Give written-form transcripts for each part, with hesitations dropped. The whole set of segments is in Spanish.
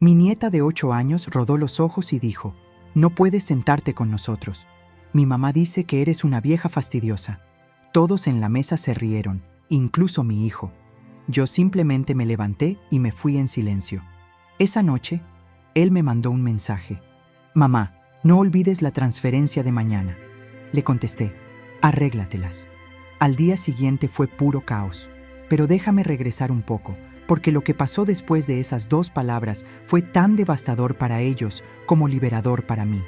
Mi nieta de 8 años rodó los ojos y dijo: «No puedes sentarte con nosotros. Mi mamá dice que eres una vieja fastidiosa». Todos en la mesa se rieron, incluso mi hijo. Yo simplemente me levanté y me fui en silencio. Esa noche, él me mandó un mensaje: «Mamá, no olvides la transferencia de mañana». Le contesté: «Arréglatelas». Al día siguiente fue puro caos. Pero déjame regresar un poco, porque lo que pasó después de esas 2 palabras fue tan devastador para ellos como liberador para mí.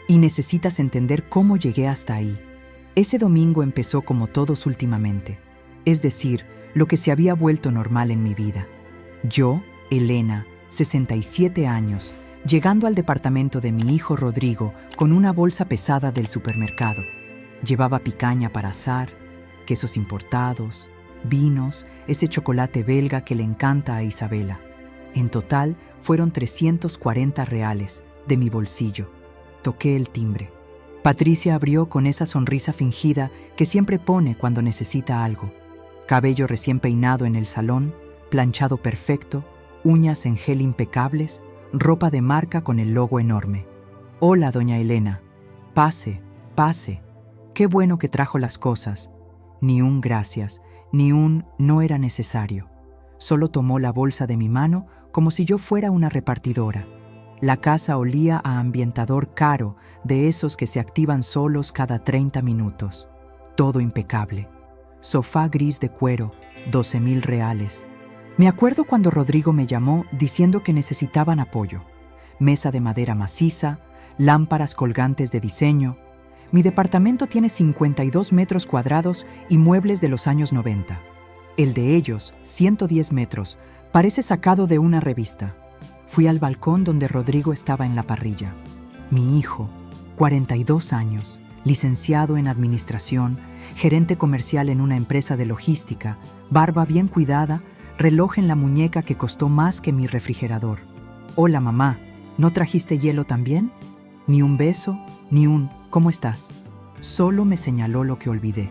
Y necesitas entender cómo llegué hasta ahí. Ese domingo empezó como todos últimamente, es decir, lo que se había vuelto normal en mi vida. Yo, Elena, 67 años, llegando al departamento de mi hijo Rodrigo con una bolsa pesada del supermercado. Llevaba picaña para asar, quesos importados, vinos, ese chocolate belga que le encanta a Isabela. En total fueron 340 reales de mi bolsillo. Toqué el timbre. Patricia abrió con esa sonrisa fingida que siempre pone cuando necesita algo. Cabello recién peinado en el salón, planchado perfecto, uñas en gel impecables, ropa de marca con el logo enorme. «Hola, doña Elena. Pase, pase. Qué bueno que trajo las cosas». Ni un gracias, ni un no era necesario. Solo tomó la bolsa de mi mano como si yo fuera una repartidora. La casa olía a ambientador caro, de esos que se activan solos cada 30 minutos. Todo impecable. Sofá gris de cuero, 12,000 reales. Me acuerdo cuando Rodrigo me llamó diciendo que necesitaban apoyo. Mesa de madera maciza, lámparas colgantes de diseño. Mi departamento tiene 52 metros cuadrados y muebles de los años 90. El de ellos, 110 metros, parece sacado de una revista. Fui al balcón donde Rodrigo estaba en la parrilla. Mi hijo, 42 años, licenciado en administración, gerente comercial en una empresa de logística, barba bien cuidada, reloj en la muñeca que costó más que mi refrigerador. «Hola, mamá, ¿no trajiste hielo también?» Ni un beso, ni un «¿Cómo estás?». Solo me señaló lo que olvidé.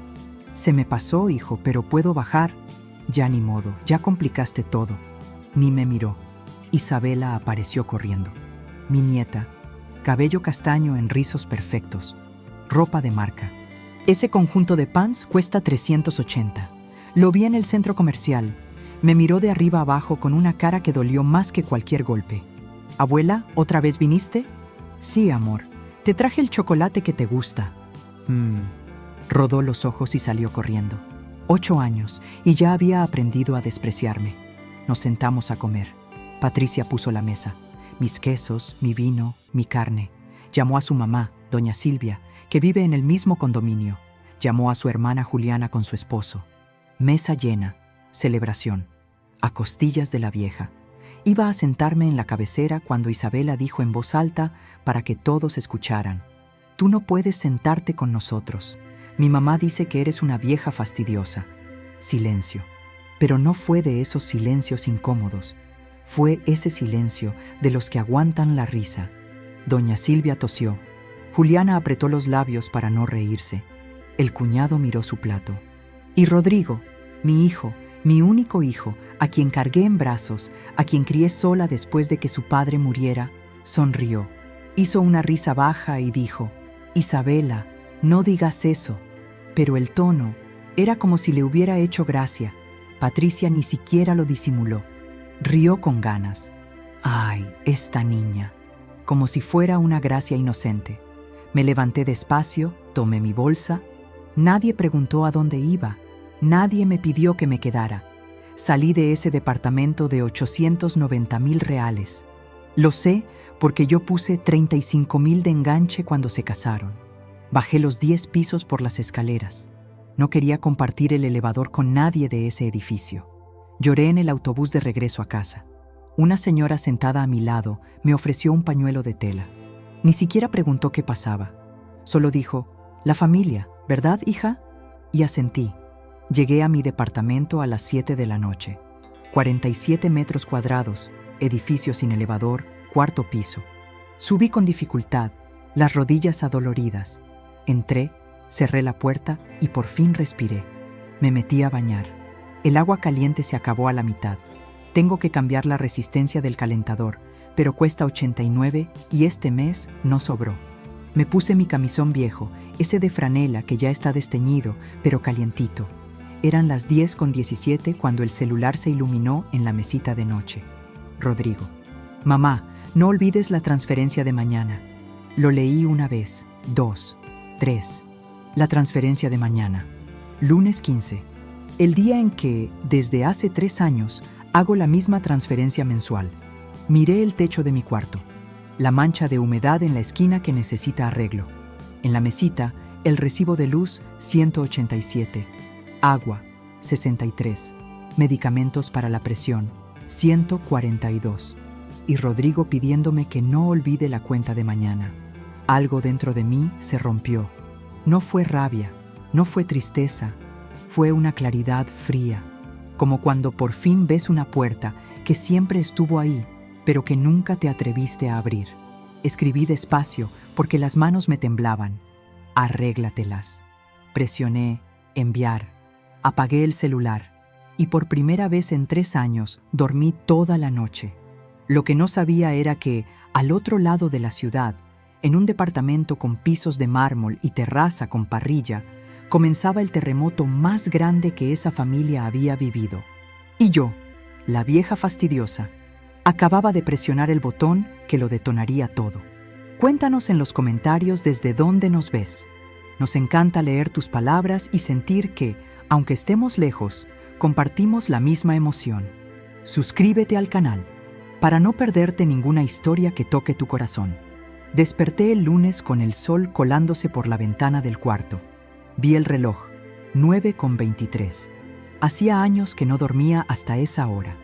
«Se me pasó, hijo, pero puedo bajar». «Ya ni modo, ya complicaste todo». Ni me miró. Isabela apareció corriendo. Mi nieta, cabello castaño en rizos perfectos, ropa de marca. «Ese conjunto de pants cuesta 380. Lo vi en el centro comercial». Me miró de arriba abajo con una cara que dolió más que cualquier golpe. «Abuela, ¿otra vez viniste?» «Sí, amor. Te traje el chocolate que te gusta». Rodó los ojos y salió corriendo. 8 años, y ya había aprendido a despreciarme. Nos sentamos a comer. Patricia puso la mesa. Mis quesos, mi vino, mi carne. Llamó a su mamá, doña Silvia, que vive en el mismo condominio. Llamó a su hermana Juliana con su esposo. Mesa llena. Celebración. A costillas de la vieja. Iba a sentarme en la cabecera cuando Isabela dijo en voz alta para que todos escucharan: «Tú no puedes sentarte con nosotros. Mi mamá dice que eres una vieja fastidiosa». Silencio. Pero no fue de esos silencios incómodos. Fue ese silencio de los que aguantan la risa. Doña Silvia tosió. Juliana apretó los labios para no reírse. El cuñado miró su plato. Y Rodrigo, mi hijo, mi único hijo, a quien cargué en brazos, a quien crié sola después de que su padre muriera, sonrió. Hizo una risa baja y dijo: «Isabela, no digas eso». Pero el tono era como si le hubiera hecho gracia. Patricia ni siquiera lo disimuló. Rió con ganas. «Ay, esta niña», como si fuera una gracia inocente. Me levanté despacio, tomé mi bolsa. Nadie preguntó a dónde iba. Nadie me pidió que me quedara. Salí de ese departamento de 890,000 reales. Lo sé porque yo puse 35,000 de enganche cuando se casaron. Bajé los 10 pisos por las escaleras. No quería compartir el elevador con nadie de ese edificio. Lloré en el autobús de regreso a casa. Una señora sentada a mi lado me ofreció un pañuelo de tela. Ni siquiera preguntó qué pasaba. Solo dijo: «La familia, ¿verdad, hija?». Y asentí. Llegué a mi departamento a las 7 de la noche. 47 metros cuadrados, edificio sin elevador, 4º piso. Subí con dificultad, las rodillas adoloridas. Entré, cerré la puerta y por fin respiré. Me metí a bañar. El agua caliente se acabó a la mitad. Tengo que cambiar la resistencia del calentador, pero cuesta 89 y este mes no sobró. Me puse mi camisón viejo, ese de franela que ya está desteñido, pero calientito. Eran las 10:17 cuando el celular se iluminó en la mesita de noche. Rodrigo. Mamá, no olvides la transferencia de mañana. Lo leí una vez, 2, 3. La transferencia de mañana. Lunes 15. El día en que, desde hace 3 años, hago la misma transferencia mensual. Miré el techo de mi cuarto. La mancha de humedad en la esquina que necesita arreglo. En la mesita, el recibo de luz 187. Agua 63. Medicamentos para la presión 142. Y Rodrigo pidiéndome que no olvide la cuenta de mañana. Algo dentro de mí se rompió. No fue rabia, no fue tristeza, fue una claridad fría, como cuando por fin ves una puerta que siempre estuvo ahí, pero que nunca te atreviste a abrir. Escribí despacio porque las manos me temblaban. Arréglatelas. Presioné enviar. Apagué el celular y por primera vez en 3 años dormí toda la noche. Lo que no sabía era que, al otro lado de la ciudad, en un departamento con pisos de mármol y terraza con parrilla, comenzaba el terremoto más grande que esa familia había vivido. Y yo, la vieja fastidiosa, acababa de presionar el botón que lo detonaría todo. Cuéntanos en los comentarios desde dónde nos ves. Nos encanta leer tus palabras y sentir que, aunque estemos lejos, compartimos la misma emoción. Suscríbete al canal para no perderte ninguna historia que toque tu corazón. Desperté el lunes con el sol colándose por la ventana del cuarto. Vi el reloj, 9:23. Hacía años que no dormía hasta esa hora.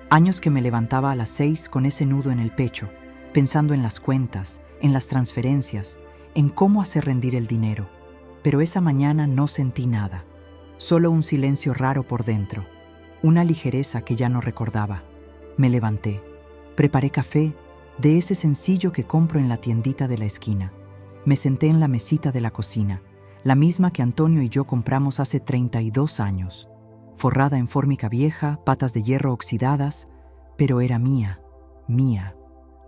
Años que me levantaba a las 6 con ese nudo en el pecho, pensando en las cuentas, en las transferencias, en cómo hacer rendir el dinero. Pero esa mañana no sentí nada. Solo un silencio raro por dentro. Una ligereza que ya no recordaba. Me levanté. Preparé café, de ese sencillo que compro en la tiendita de la esquina. Me senté en la mesita de la cocina, la misma que Antonio y yo compramos hace 32 años. Forrada en fórmica vieja, patas de hierro oxidadas, pero era mía, mía.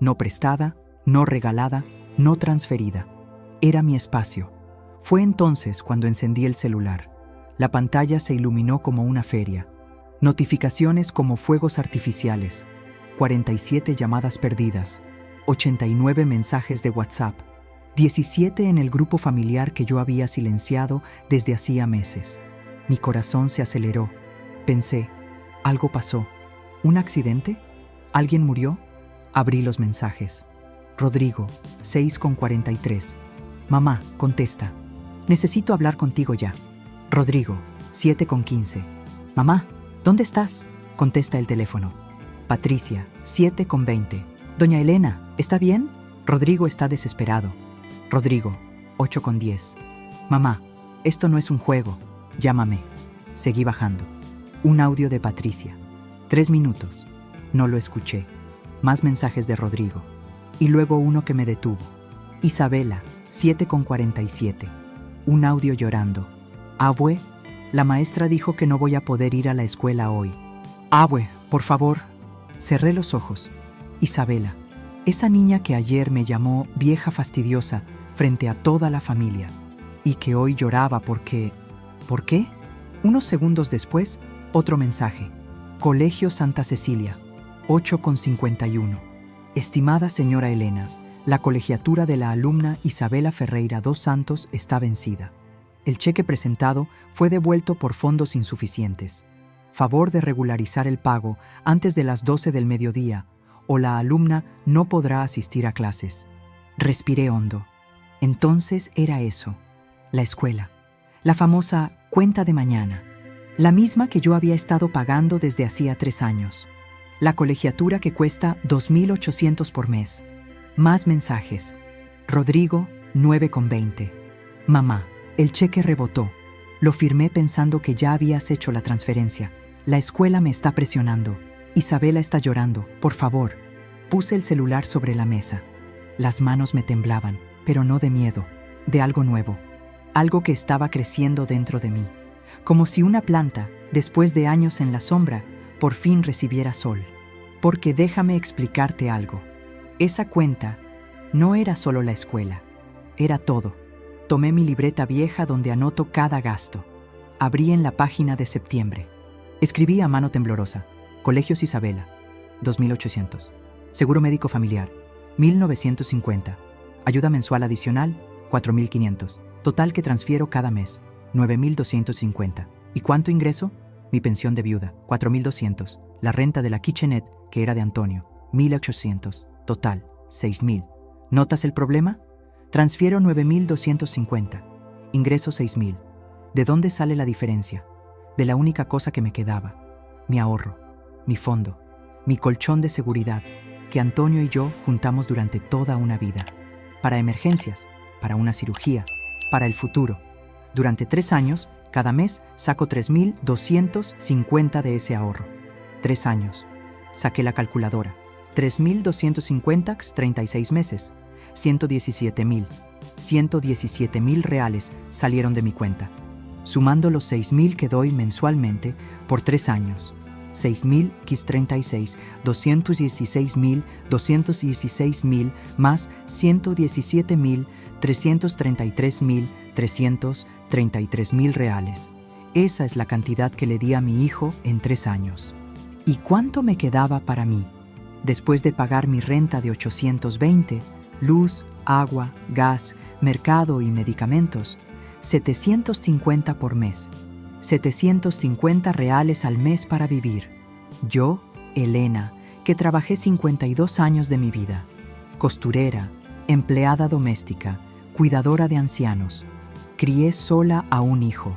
No prestada, no regalada, no transferida. Era mi espacio. Fue entonces cuando encendí el celular. La pantalla se iluminó como una feria. Notificaciones como fuegos artificiales. 47 llamadas perdidas. 89 mensajes de WhatsApp. 17 en el grupo familiar que yo había silenciado desde hacía meses. Mi corazón se aceleró. Pensé, ¿algo pasó? ¿Un accidente? ¿Alguien murió? Abrí los mensajes. Rodrigo, 6:43. Mamá, contesta. Necesito hablar contigo ya. Rodrigo, 7:15. Mamá, ¿dónde estás? Contesta el teléfono. Patricia, 7:20. Doña Elena, ¿está bien? Rodrigo está desesperado. Rodrigo, 8:10. Mamá, esto no es un juego. Llámame. Seguí bajando. Un audio de Patricia. 3 minutos. No lo escuché. Más mensajes de Rodrigo. Y luego uno que me detuvo. Isabela, 7:47. Un audio llorando. Abue, la maestra dijo que no voy a poder ir a la escuela hoy. Abue, por favor. Cerré los ojos. Isabela, esa niña que ayer me llamó vieja fastidiosa frente a toda la familia y que hoy lloraba porque... ¿Por qué? Unos segundos después, otro mensaje. Colegio Santa Cecilia, 8:51. Estimada señora Elena, la colegiatura de la alumna Isabela Ferreira dos Santos está vencida. El cheque presentado fue devuelto por fondos insuficientes. Favor de regularizar el pago antes de las 12 del mediodía o la alumna no podrá asistir a clases. Respiré hondo. Entonces era eso, la escuela, la famosa cuenta de mañana, la misma que yo había estado pagando desde hacía 3 años, la colegiatura que cuesta 2.800 por mes. Más mensajes. Rodrigo, 9:20. Mamá, el cheque rebotó. Lo firmé pensando que ya habías hecho la transferencia. La escuela me está presionando. Isabela está llorando, por favor. Puse el celular sobre la mesa. Las manos me temblaban, pero no de miedo, de algo nuevo. Algo que estaba creciendo dentro de mí. Como si una planta, después de años en la sombra, por fin recibiera sol. Porque déjame explicarte algo. Esa cuenta no era solo la escuela, era todo. Tomé mi libreta vieja donde anoto cada gasto. Abrí en la página de septiembre. Escribí a mano temblorosa: Colegios Isabela, 2.800. Seguro médico familiar, 1.950. Ayuda mensual adicional, 4.500. Total que transfiero cada mes, 9.250. ¿Y cuánto ingreso? Mi pensión de viuda, 4.200. La renta de la kitchenette, que era de Antonio, 1.800. Total, 6.000. ¿Notas el problema? Transfiero 9.250. Ingreso 6.000. ¿De dónde sale la diferencia? De la única cosa que me quedaba. Mi ahorro, mi fondo, mi colchón de seguridad, que Antonio y yo juntamos durante toda una vida. Para emergencias, para una cirugía, para el futuro. Durante 3 años, cada mes saco 3.250 de ese ahorro. 3 años. Saqué la calculadora. 3.250 x 36 meses. 117.000. 117.000 reales salieron de mi cuenta. Sumando los 6.000 que doy mensualmente por 3 años. 6.000 x 36, 216.000, 216.000 más 117.000, 333.000 reales. Esa es la cantidad que le di a mi hijo en 3 años. ¿Y cuánto me quedaba para mí? Después de pagar mi renta de 820, luz, agua, gas, mercado y medicamentos, 750 por mes. 750 reales al mes para vivir. Yo, Elena, que trabajé 52 años de mi vida. Costurera, empleada doméstica, cuidadora de ancianos. Crié sola a un hijo.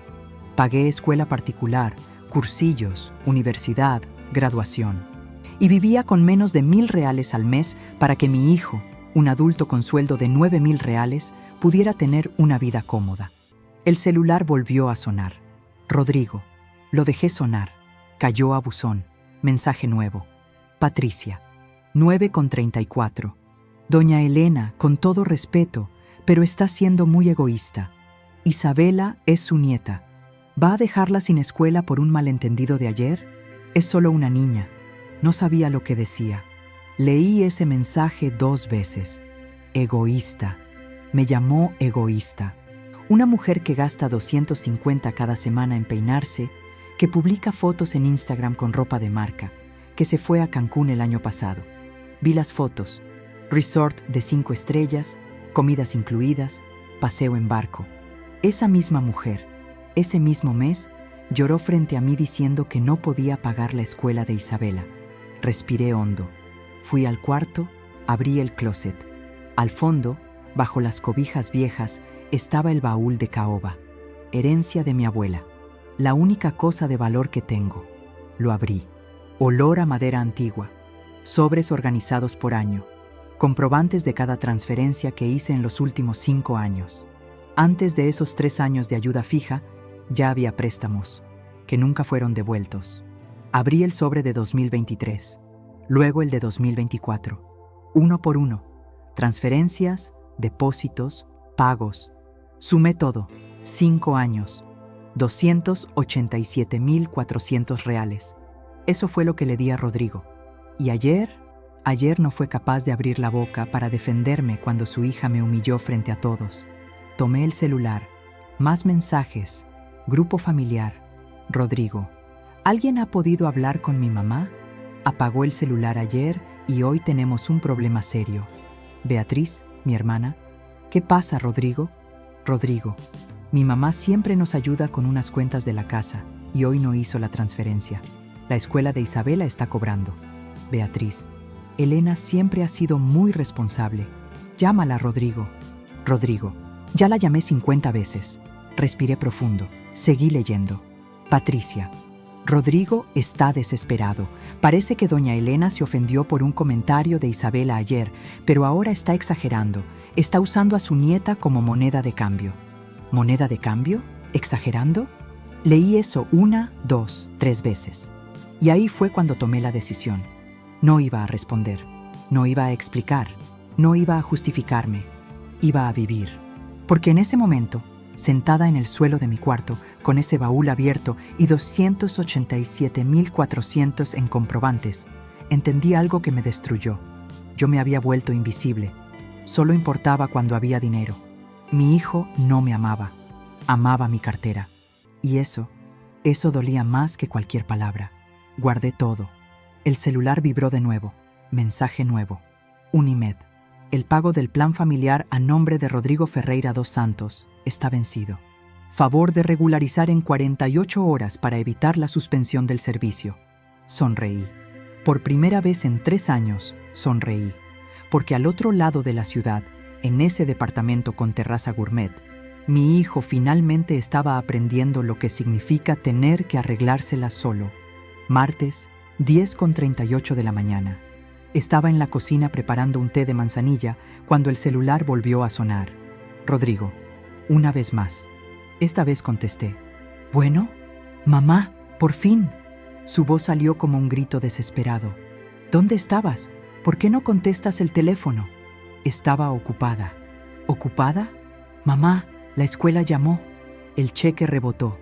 Pagué escuela particular, cursillos, universidad, graduación. Y vivía con menos de 1.000 reales al mes para que mi hijo, un adulto con sueldo de 9.000 reales, pudiera tener una vida cómoda. El celular volvió a sonar. Rodrigo. Lo dejé sonar. Cayó a buzón. Mensaje nuevo. Patricia. 9:34. Doña Elena, con todo respeto, pero está siendo muy egoísta. Isabela es su nieta. ¿Va a dejarla sin escuela por un malentendido de ayer? Es solo una niña. No sabía lo que decía. Leí ese mensaje 2 veces. Egoísta. Me llamó egoísta. Una mujer que gasta 250 cada semana en peinarse, que publica fotos en Instagram con ropa de marca, que se fue a Cancún el año pasado. Vi las fotos. Resort de 5 estrellas, comidas incluidas, paseo en barco. Esa misma mujer, ese mismo mes, lloró frente a mí diciendo que no podía pagar la escuela de Isabela. Respiré hondo. Fui al cuarto, abrí el closet. Al fondo, bajo las cobijas viejas, estaba el baúl de caoba, herencia de mi abuela, la única cosa de valor que tengo. Lo abrí. Olor a madera antigua, sobres organizados por año, comprobantes de cada transferencia que hice en los últimos 5 años. Antes de esos 3 años de ayuda fija, ya había préstamos, que nunca fueron devueltos. Abrí el sobre de 2023, luego el de 2024, uno por uno, transferencias, depósitos, pagos. Sumé todo, 5 años, 287.400 reales. Eso fue lo que le di a Rodrigo. Y ayer no fue capaz de abrir la boca para defenderme cuando su hija me humilló frente a todos. Tomé el celular, más mensajes, grupo familiar. Rodrigo, ¿alguien ha podido hablar con mi mamá? Apagó el celular ayer y hoy tenemos un problema serio. Beatriz, mi hermana. ¿Qué pasa, Rodrigo? Rodrigo, mi mamá siempre nos ayuda con unas cuentas de la casa y hoy no hizo la transferencia. La escuela de Isabela está cobrando. Beatriz, Elena siempre ha sido muy responsable. Llámala, Rodrigo. Rodrigo, ya la llamé 50 veces. Respiré profundo. Seguí leyendo. Patricia, Rodrigo está desesperado. Parece que doña Elena se ofendió por un comentario de Isabela ayer, pero ahora está exagerando. Está usando a su nieta como moneda de cambio. ¿Moneda de cambio? ¿Exagerando? Leí eso 1, 2, 3 veces. Y ahí fue cuando tomé la decisión. No iba a responder, no iba a explicar, no iba a justificarme. Iba a vivir. Porque en ese momento, sentada en el suelo de mi cuarto, con ese baúl abierto y 287.400 en comprobantes, entendí algo que me destruyó. Yo me había vuelto invisible. Solo importaba cuando había dinero. Mi hijo no me amaba. Amaba mi cartera. Y eso dolía más que cualquier palabra. Guardé todo. El celular vibró de nuevo. Mensaje nuevo. Unimed. El pago del plan familiar a nombre de Rodrigo Ferreira dos Santos está vencido. Favor de regularizar en 48 horas para evitar la suspensión del servicio. Sonreí. Por primera vez en 3 años, sonreí. Porque al otro lado de la ciudad, en ese departamento con terraza gourmet, mi hijo finalmente estaba aprendiendo lo que significa tener que arreglársela solo. Martes, 10:38 de la mañana. Estaba en la cocina preparando un té de manzanilla cuando el celular volvió a sonar. Rodrigo, una vez más. Esta vez contesté. «Bueno, mamá, por fin». Su voz salió como un grito desesperado. «¿Dónde estabas? ¿Por qué no contestas el teléfono?» Estaba ocupada. ¿Ocupada? Mamá, la escuela llamó. El cheque rebotó.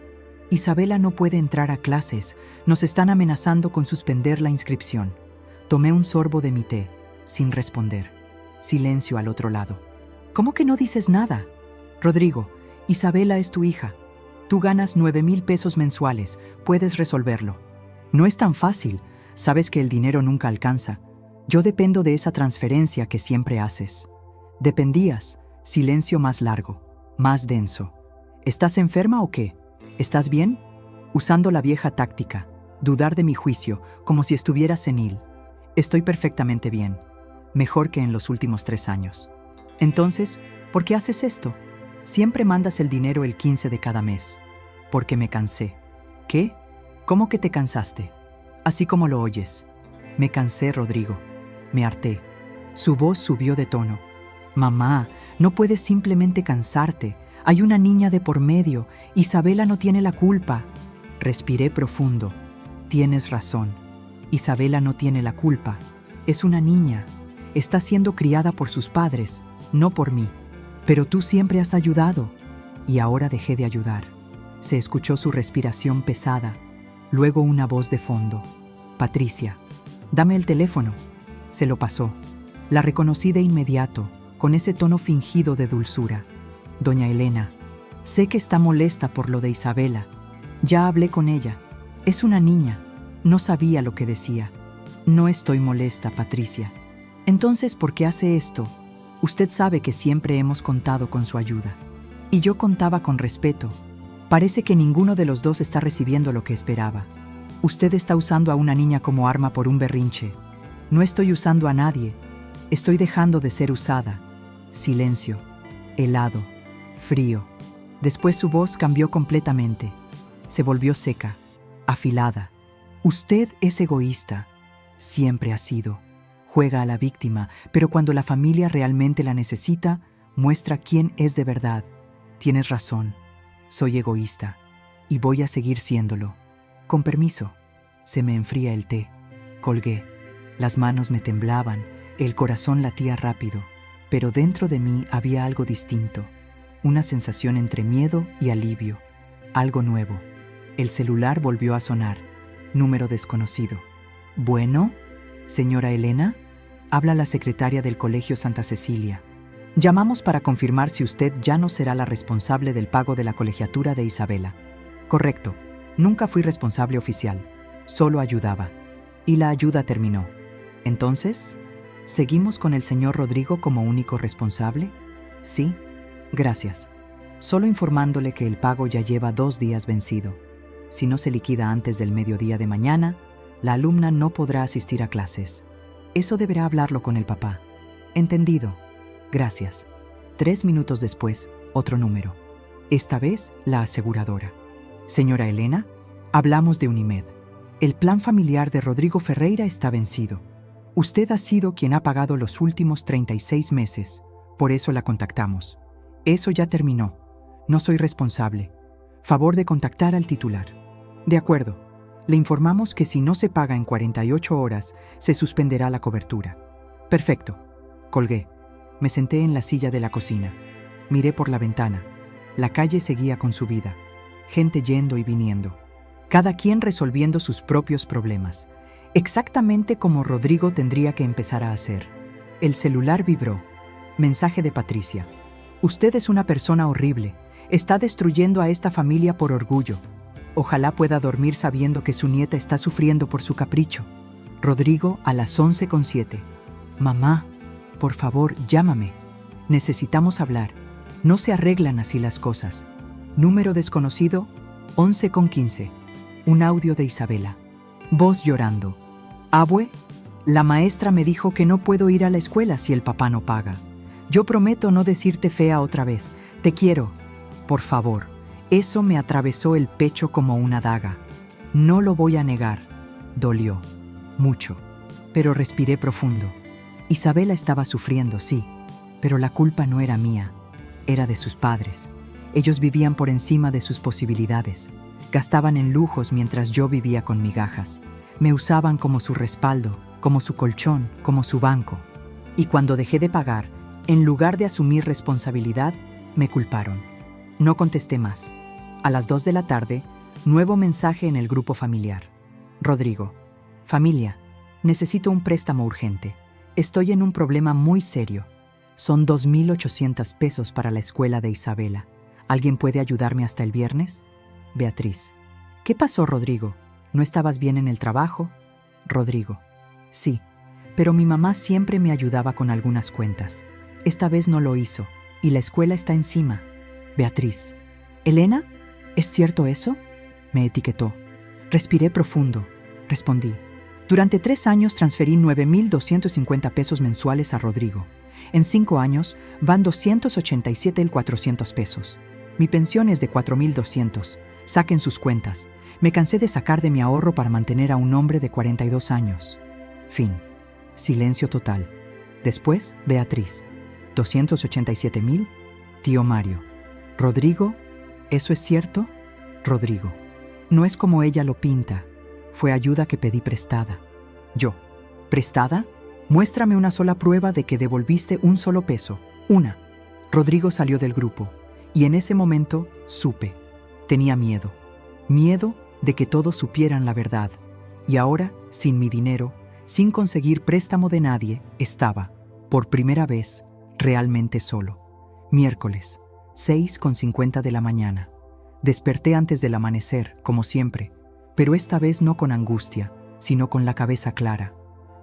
Isabela no puede entrar a clases. Nos están amenazando con suspender la inscripción. Tomé un sorbo de mi té, sin responder. Silencio al otro lado. ¿Cómo que no dices nada? Rodrigo, Isabela es tu hija. Tú ganas 9,000 pesos mensuales. Puedes resolverlo. No es tan fácil. Sabes que el dinero nunca alcanza. Yo dependo de esa transferencia que siempre haces. Dependías. Silencio más largo, más denso. ¿Estás enferma o qué? ¿Estás bien? Usando la vieja táctica, dudar de mi juicio, como si estuviera senil. Estoy perfectamente bien, mejor que en los últimos 3 años. Entonces, ¿por qué haces esto? Siempre mandas el dinero el 15 de cada mes. Porque me cansé. ¿Qué? ¿Cómo que te cansaste? Así como lo oyes. Me cansé, Rodrigo. Me harté. Su voz subió de tono. Mamá, no puedes simplemente cansarte. Hay una niña de por medio. Isabela no tiene la culpa. Respiré profundo. Tienes razón. Isabela no tiene la culpa. Es una niña. Está siendo criada por sus padres, no por mí. Pero tú siempre has ayudado. Y ahora dejé de ayudar. Se escuchó su respiración pesada. Luego una voz de fondo. Patricia, dame el teléfono. Se lo pasó. La reconocí de inmediato, con ese tono fingido de dulzura. Doña Elena, sé que está molesta por lo de Isabela. Ya hablé con ella. Es una niña. No sabía lo que decía. No estoy molesta, Patricia. Entonces, ¿por qué hace esto? Usted sabe que siempre hemos contado con su ayuda. Y yo contaba con respeto. Parece que ninguno de los dos está recibiendo lo que esperaba. Usted está usando a una niña como arma por un berrinche. No estoy usando a nadie. Estoy dejando de ser usada. Silencio. Helado. Frío. Después su voz cambió completamente. Se volvió seca. Afilada. Usted es egoísta. Siempre ha sido. Juega a la víctima, pero cuando la familia realmente la necesita, muestra quién es de verdad. Tienes razón. Soy egoísta. Y voy a seguir siéndolo. Con permiso. Se me enfría el té. Colgué. Las manos me temblaban, el corazón latía rápido, pero dentro de mí había algo distinto. Una sensación entre miedo y alivio. Algo nuevo. El celular volvió a sonar. Número desconocido. ¿Bueno? ¿Señora Elena? Habla la secretaria del Colegio Santa Cecilia. Llamamos para confirmar si usted ya no será la responsable del pago de la colegiatura de Isabela. Correcto. Nunca fui responsable oficial. Solo ayudaba. Y la ayuda terminó. Entonces, ¿seguimos con el señor Rodrigo como único responsable? Sí. Gracias. Solo informándole que el pago ya lleva 2 días vencido. Si no se liquida antes del mediodía de mañana, la alumna no podrá asistir a clases. Eso deberá hablarlo con el papá. Entendido. Gracias. 3 minutos después, otro número. Esta vez, la aseguradora. Señora Elena, hablamos de Unimed. El plan familiar de Rodrigo Ferreira está vencido. Usted ha sido quien ha pagado los últimos 36 meses. Por eso la contactamos. Eso ya terminó. No soy responsable. Favor de contactar al titular. De acuerdo. Le informamos que si no se paga en 48 horas, se suspenderá la cobertura. Perfecto. Colgué. Me senté en la silla de la cocina. Miré por la ventana. La calle seguía con su vida. Gente yendo y viniendo. Cada quien resolviendo sus propios problemas. Exactamente como Rodrigo tendría que empezar a hacer. El celular vibró. Mensaje de Patricia. Usted es una persona horrible. Está destruyendo a esta familia por orgullo. Ojalá pueda dormir sabiendo que su nieta está sufriendo por su capricho. Rodrigo a las 11:07. Mamá, por favor, llámame. Necesitamos hablar. No se arreglan así las cosas. Número desconocido, 11:15. Un audio de Isabela. Voz llorando. Abue, la maestra me dijo que no puedo ir a la escuela si el papá no paga. Yo prometo no decirte fea otra vez. Te quiero. Por favor. Eso me atravesó el pecho como una daga. No lo voy a negar. Dolió. Mucho. Pero respiré profundo. Isabela estaba sufriendo, sí, pero la culpa no era mía. Era de sus padres. Ellos vivían por encima de sus posibilidades. Gastaban en lujos mientras yo vivía con migajas. Me usaban como su respaldo, como su colchón, como su banco. Y cuando dejé de pagar, en lugar de asumir responsabilidad, me culparon. No contesté más. A las 2 de la tarde, nuevo mensaje en el grupo familiar. Rodrigo. Familia, necesito un préstamo urgente. Estoy en un problema muy serio. Son 2,800 pesos para la escuela de Isabela. ¿Alguien puede ayudarme hasta el viernes? Beatriz. ¿Qué pasó, Rodrigo? ¿No estabas bien en el trabajo? Rodrigo. Sí, pero mi mamá siempre me ayudaba con algunas cuentas. Esta vez no lo hizo, y la escuela está encima. Beatriz. ¿Elena? ¿Es cierto eso? Me etiquetó. Respiré profundo. Respondí. Durante 3 años transferí 9,250 pesos mensuales a Rodrigo. En 5 años van 287,400 pesos. Mi pensión es de 4,200. Saquen sus cuentas. Me cansé de sacar de mi ahorro para mantener a un hombre de 42 años. Fin. Silencio total. Después, Beatriz. 287,000. Tío Mario. Rodrigo, ¿eso es cierto? Rodrigo. No es como ella lo pinta. Fue ayuda que pedí prestada. Yo. ¿Prestada? Muéstrame una sola prueba de que devolviste un solo peso. Una. Rodrigo salió del grupo. Y en ese momento supe. Tenía miedo. Miedo de que todos supieran la verdad. Y ahora, sin mi dinero, sin conseguir préstamo de nadie, estaba, por primera vez, realmente solo. Miércoles, 6:50 de la mañana. Desperté antes del amanecer, como siempre, pero esta vez no con angustia, sino con la cabeza clara.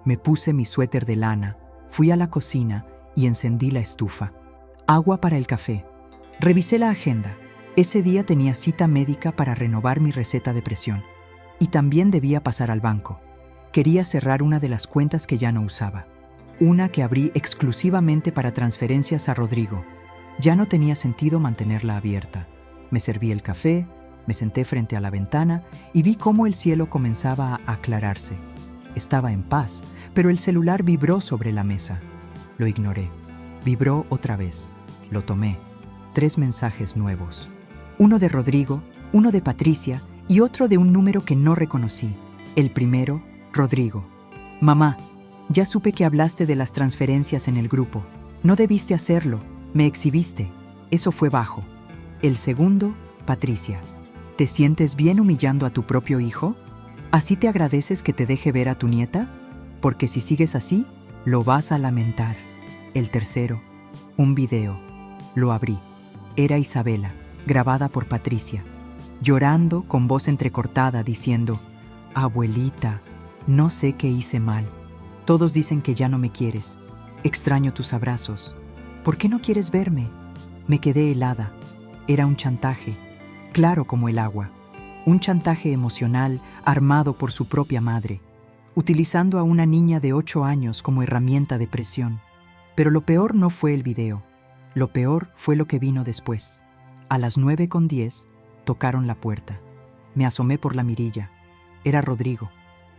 Me puse mi suéter de lana, fui a la cocina y encendí la estufa. Agua para el café. Revisé la agenda. Ese día tenía cita médica para renovar mi receta de presión. Y también debía pasar al banco. Quería cerrar una de las cuentas que ya no usaba. Una que abrí exclusivamente para transferencias a Rodrigo. Ya no tenía sentido mantenerla abierta. Me serví el café, me senté frente a la ventana y vi cómo el cielo comenzaba a aclararse. Estaba en paz, pero el celular vibró sobre la mesa. Lo ignoré. Vibró otra vez. Lo tomé. 3 mensajes nuevos. Uno de Rodrigo, uno de Patricia y otro de un número que no reconocí. El primero, Rodrigo. Mamá, ya supe que hablaste de las transferencias en el grupo. No debiste hacerlo. Me exhibiste. Eso fue bajo. El segundo, Patricia. ¿Te sientes bien humillando a tu propio hijo? ¿Así te agradeces que te deje ver a tu nieta? Porque si sigues así, lo vas a lamentar. El tercero, un video. Lo abrí. Era Isabela, grabada por Patricia, llorando con voz entrecortada diciendo: Abuelita, no sé qué hice mal. Todos dicen que ya no me quieres. Extraño tus abrazos. ¿Por qué no quieres verme? Me quedé helada. Era un chantaje, claro como el agua. Un chantaje emocional armado por su propia madre, utilizando a una niña de 8 años como herramienta de presión. Pero lo peor no fue el video. Lo peor fue lo que vino después. A las 9:10 tocaron la puerta. Me asomé por la mirilla. Era Rodrigo.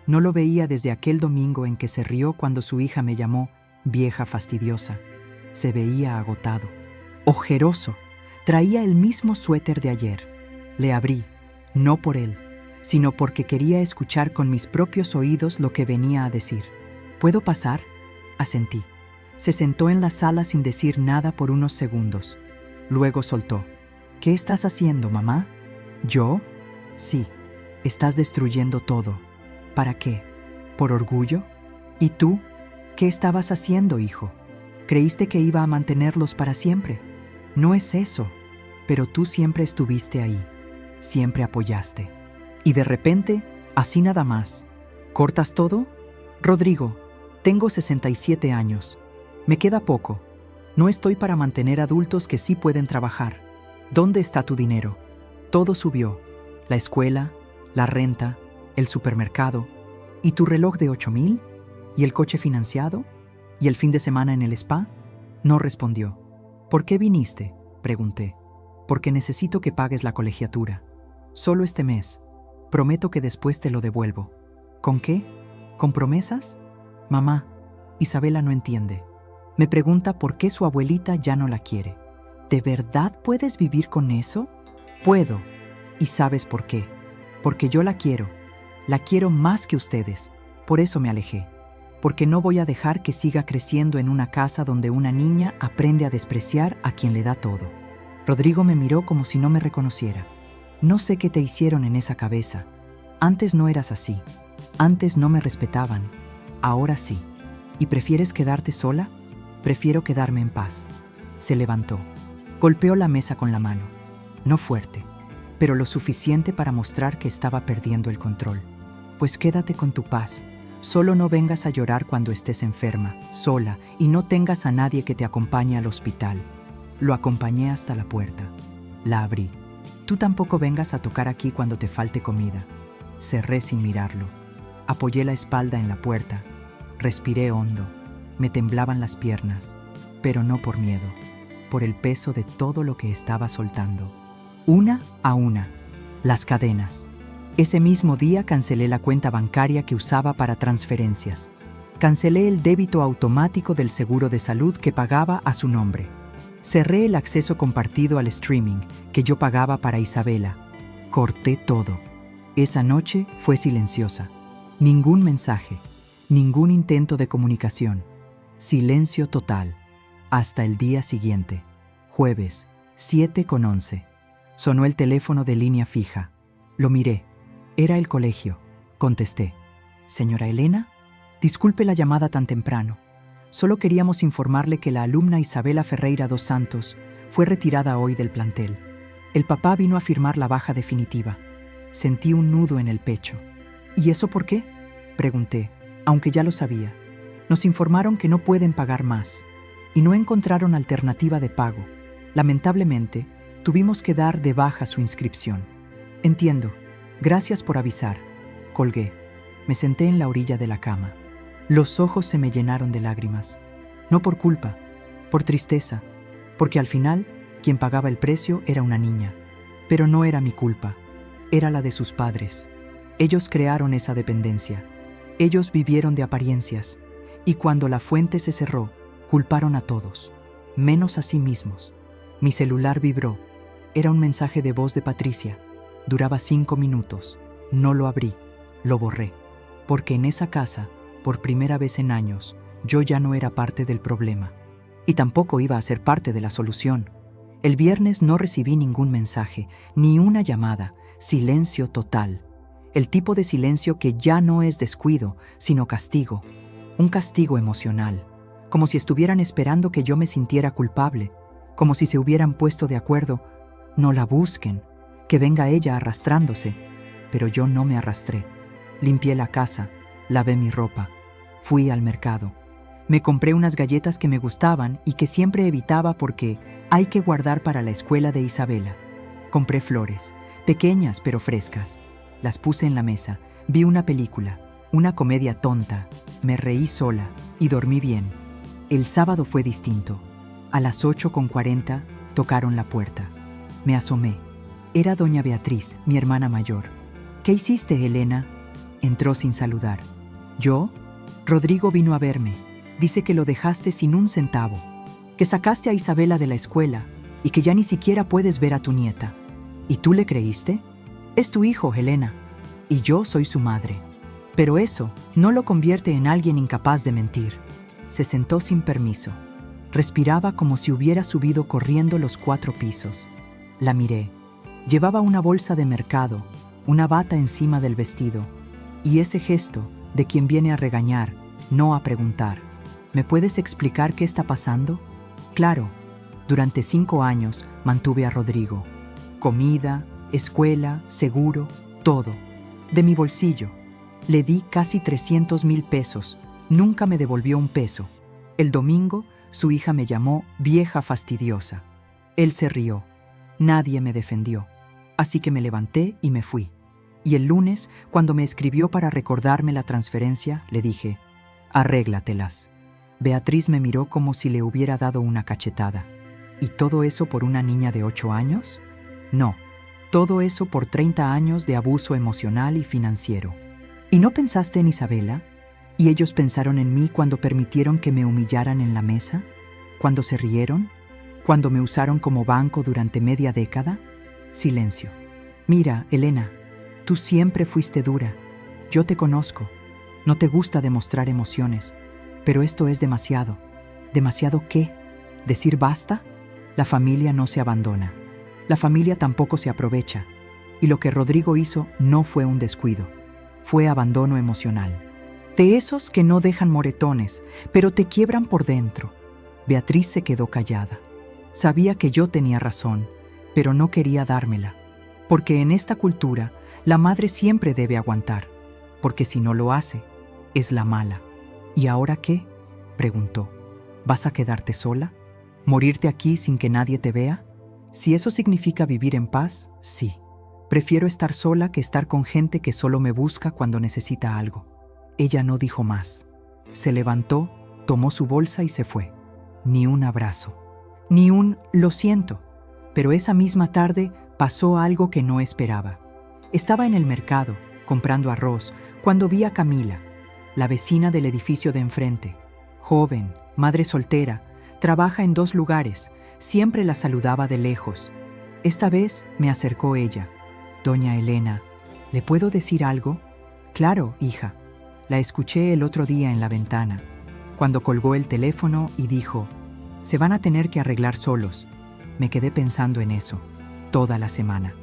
No lo veía desde aquel domingo en que se rió cuando su hija me llamó vieja fastidiosa. Se veía agotado, ojeroso. Traía el mismo suéter de ayer. Le abrí, no por él, sino porque quería escuchar con mis propios oídos lo que venía a decir. ¿Puedo pasar? Asentí. Se sentó en la sala sin decir nada por unos segundos. Luego soltó. ¿Qué estás haciendo, mamá? ¿Yo? Sí. Estás destruyendo todo. ¿Para qué? ¿Por orgullo? ¿Y tú? ¿Qué estabas haciendo, hijo? ¿Creíste que iba a mantenerlos para siempre? No es eso, pero tú siempre estuviste ahí, siempre apoyaste. Y de repente, así nada más, ¿cortas todo? Rodrigo, tengo 67 años. Me queda poco. No estoy para mantener adultos que sí pueden trabajar. ¿Dónde está tu dinero? Todo subió. La escuela, la renta, el supermercado. ¿Y tu reloj de 8,000? ¿Y el coche financiado? ¿Y el fin de semana en el spa? No respondió. ¿Por qué viniste?, pregunté. Porque necesito que pagues la colegiatura. Solo este mes. Prometo que después te lo devuelvo. ¿Con qué? ¿Con promesas? Mamá, Isabela no entiende. Me pregunta por qué su abuelita ya no la quiere. ¿De verdad puedes vivir con eso? Puedo. ¿Y sabes por qué? Porque yo la quiero. La quiero más que ustedes. Por eso me alejé. Porque no voy a dejar que siga creciendo en una casa donde una niña aprende a despreciar a quien le da todo. Rodrigo me miró como si no me reconociera. No sé qué te hicieron en esa cabeza. Antes no eras así. Antes no me respetaban. Ahora sí. ¿Y prefieres quedarte sola? Prefiero quedarme en paz. Se levantó. Golpeó la mesa con la mano. No fuerte, pero lo suficiente para mostrar que estaba perdiendo el control. Pues quédate con tu paz. Solo no vengas a llorar cuando estés enferma, sola, y no tengas a nadie que te acompañe al hospital. Lo acompañé hasta la puerta. La abrí. Tú tampoco vengas a tocar aquí cuando te falte comida. Cerré sin mirarlo. Apoyé la espalda en la puerta. Respiré hondo. Me temblaban las piernas, pero no por miedo, por el peso de todo lo que estaba soltando. Una a una. Las cadenas. Ese mismo día cancelé la cuenta bancaria que usaba para transferencias. Cancelé el débito automático del seguro de salud que pagaba a su nombre. Cerré el acceso compartido al streaming que yo pagaba para Isabela. Corté todo. Esa noche fue silenciosa. Ningún mensaje, ningún intento de comunicación. Silencio total. Hasta el día siguiente, jueves, 7:11. Sonó el teléfono de línea fija. Lo miré. Era el colegio. Contesté. Señora Elena, disculpe la llamada tan temprano. Solo queríamos informarle que la alumna Isabela Ferreira dos Santos fue retirada hoy del plantel. El papá vino a firmar la baja definitiva. Sentí un nudo en el pecho. ¿Y eso por qué?, pregunté, aunque ya lo sabía. Nos informaron que no pueden pagar más y no encontraron alternativa de pago. Lamentablemente, tuvimos que dar de baja su inscripción. Entiendo. Gracias por avisar. Colgué. Me senté en la orilla de la cama. Los ojos se me llenaron de lágrimas. No por culpa, por tristeza, porque al final quien pagaba el precio era una niña. Pero no era mi culpa, era la de sus padres. Ellos crearon esa dependencia. Ellos vivieron de apariencias. Y cuando la fuente se cerró, culparon a todos, menos a sí mismos. Mi celular vibró. Era un mensaje de voz de Patricia. Duraba 5 minutos. No lo abrí, lo borré. Porque en esa casa, por primera vez en años, yo ya no era parte del problema. Y tampoco iba a ser parte de la solución. El viernes no recibí ningún mensaje, ni una llamada. Silencio total. El tipo de silencio que ya no es descuido, sino castigo. Un castigo emocional. Como si estuvieran esperando que yo me sintiera culpable. Como si se hubieran puesto de acuerdo. No la busquen. Que venga ella arrastrándose. Pero yo no me arrastré. Limpié la casa, lavé mi ropa, fui al mercado. Me compré unas galletas que me gustaban y que siempre evitaba porque hay que guardar para la escuela de Isabela. Compré flores, pequeñas pero frescas. Las puse en la mesa, vi una película, una comedia tonta, me reí sola y dormí bien. El sábado fue distinto. A las 8:40 tocaron la puerta. Me asomé. Era doña Beatriz, mi hermana mayor. ¿Qué hiciste, Elena?, entró sin saludar. ¿Yo? Rodrigo vino a verme. Dice que lo dejaste sin un centavo, que sacaste a Isabela de la escuela y que ya ni siquiera puedes ver a tu nieta. ¿Y tú le creíste? Es tu hijo, Elena, y yo soy su madre. Pero eso no lo convierte en alguien incapaz de mentir. Se sentó sin permiso. Respiraba como si hubiera subido corriendo los 4 pisos. La miré. Llevaba una bolsa de mercado, una bata encima del vestido, y ese gesto de quien viene a regañar, no a preguntar. ¿Me puedes explicar qué está pasando? Claro, durante 5 años mantuve a Rodrigo. Comida, escuela, seguro, todo. De mi bolsillo. Le di casi 300,000 pesos. Nunca me devolvió un peso. El domingo, su hija me llamó vieja fastidiosa. Él se rió. Nadie me defendió. Así que me levanté y me fui. Y el lunes, cuando me escribió para recordarme la transferencia, le dije, arréglatelas. Beatriz me miró como si le hubiera dado una cachetada. ¿Y todo eso por una niña de 8 años? No, todo eso por 30 años de abuso emocional y financiero. ¿Y no pensaste en Isabela? ¿Y ellos pensaron en mí cuando permitieron que me humillaran en la mesa? ¿Cuando se rieron? ¿Cuando me usaron como banco durante media década? Silencio. Mira, Elena, tú siempre fuiste dura. Yo te conozco. No te gusta demostrar emociones. Pero esto es demasiado. ¿Demasiado qué? ¿Decir basta? La familia no se abandona. La familia tampoco se aprovecha. Y lo que Rodrigo hizo no fue un descuido. Fue abandono emocional. De esos que no dejan moretones, pero te quiebran por dentro. Beatriz se quedó callada. Sabía que yo tenía razón, pero no quería dármela. Porque en esta cultura, la madre siempre debe aguantar. Porque si no lo hace, es la mala. ¿Y ahora qué?, preguntó. ¿Vas a quedarte sola? ¿Morirte aquí sin que nadie te vea? Si eso significa vivir en paz, sí. Prefiero estar sola que estar con gente que solo me busca cuando necesita algo. Ella no dijo más. Se levantó, tomó su bolsa y se fue. Ni un abrazo. Ni un lo siento. Pero esa misma tarde pasó algo que no esperaba. Estaba en el mercado, comprando arroz, cuando vi a Camila, la vecina del edificio de enfrente. Joven, madre soltera, trabaja en 2 lugares, siempre la saludaba de lejos. Esta vez me acercó ella. Doña Elena, ¿le puedo decir algo? Claro, hija. La escuché el otro día en la ventana, cuando colgó el teléfono y dijo, se van a tener que arreglar solos. Me quedé pensando en eso, toda la semana,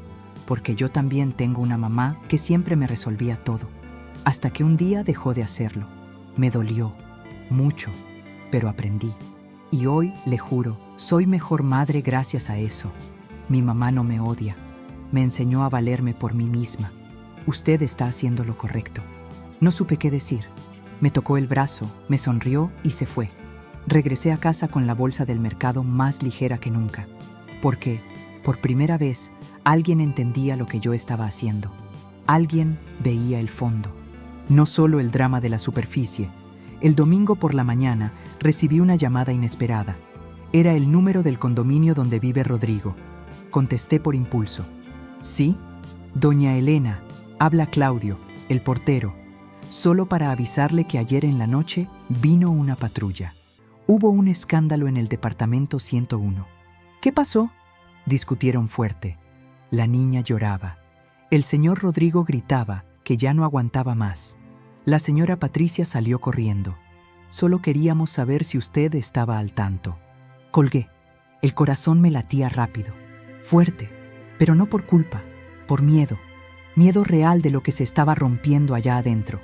porque yo también tengo una mamá que siempre me resolvía todo, hasta que un día dejó de hacerlo. Me dolió, mucho, pero aprendí. Y hoy, le juro, soy mejor madre gracias a eso. Mi mamá no me odia. Me enseñó a valerme por mí misma. Usted está haciendo lo correcto. No supe qué decir. Me tocó el brazo, me sonrió y se fue. Regresé a casa con la bolsa del mercado más ligera que nunca. Porque, por primera vez, alguien entendía lo que yo estaba haciendo. Alguien veía el fondo. No solo el drama de la superficie. El domingo por la mañana recibí una llamada inesperada. Era el número del condominio donde vive Rodrigo. Contesté por impulso. ¿Sí? Doña Elena, habla Claudio, el portero. Solo para avisarle que ayer en la noche vino una patrulla. Hubo un escándalo en el departamento 101. ¿Qué pasó? Discutieron fuerte. La niña lloraba. El señor Rodrigo gritaba que ya no aguantaba más. La señora Patricia salió corriendo. Solo queríamos saber si usted estaba al tanto. Colgué. El corazón me latía rápido, fuerte, pero no por culpa, por miedo. Miedo real de lo que se estaba rompiendo allá adentro.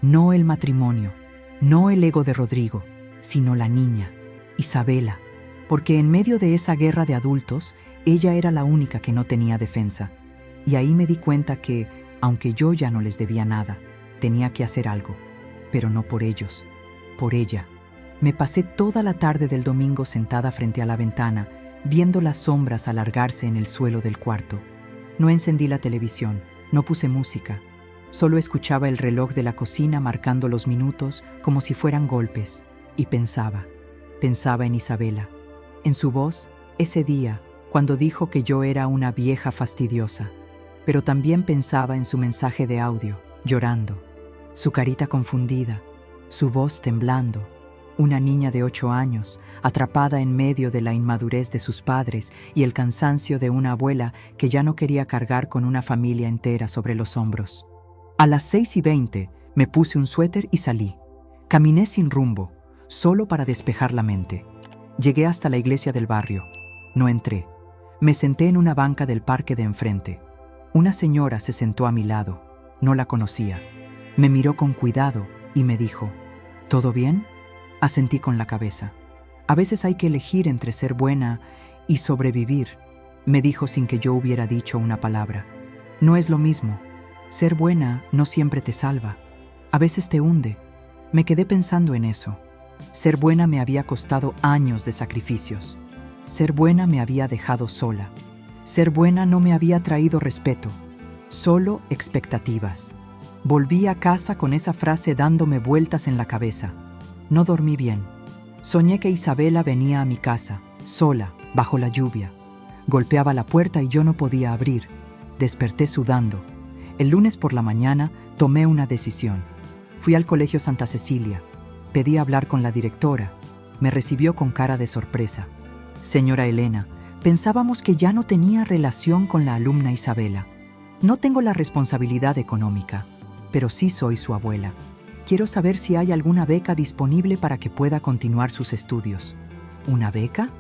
No el matrimonio, no el ego de Rodrigo, sino la niña, Isabela, porque en medio de esa guerra de adultos, ella era la única que no tenía defensa. Y ahí me di cuenta que, aunque yo ya no les debía nada, tenía que hacer algo, pero no por ellos, por ella. Me pasé toda la tarde del domingo sentada frente a la ventana, viendo las sombras alargarse en el suelo del cuarto. No encendí la televisión, no puse música. Solo escuchaba el reloj de la cocina marcando los minutos como si fueran golpes. Y pensaba en Isabela, en su voz, ese día, cuando dijo que yo era una vieja fastidiosa. Pero también pensaba en su mensaje de audio, llorando, su carita confundida, su voz temblando. Una niña de 8 años, atrapada en medio de la inmadurez de sus padres y el cansancio de una abuela que ya no quería cargar con una familia entera sobre los hombros. A las 6:20 me puse un suéter y salí. Caminé sin rumbo, solo para despejar la mente. Llegué hasta la iglesia del barrio. No entré. Me senté en una banca del parque de enfrente. Una señora se sentó a mi lado. No la conocía. Me miró con cuidado y me dijo, ¿todo bien? Asentí con la cabeza. A veces hay que elegir entre ser buena y sobrevivir, me dijo sin que yo hubiera dicho una palabra. No es lo mismo. Ser buena no siempre te salva. A veces te hunde. Me quedé pensando en eso. Ser buena me había costado años de sacrificios. Ser buena me había dejado sola. Ser buena no me había traído respeto, solo expectativas. Volví a casa con esa frase dándome vueltas en la cabeza. No dormí bien. Soñé que Isabela venía a mi casa, sola, bajo la lluvia. Golpeaba la puerta y yo no podía abrir. Desperté sudando. El lunes por la mañana tomé una decisión. Fui al Colegio Santa Cecilia. Pedí hablar con la directora. Me recibió con cara de sorpresa. Señora Elena, pensábamos que ya no tenía relación con la alumna Isabela. No tengo la responsabilidad económica, pero sí soy su abuela. Quiero saber si hay alguna beca disponible para que pueda continuar sus estudios. ¿Una beca?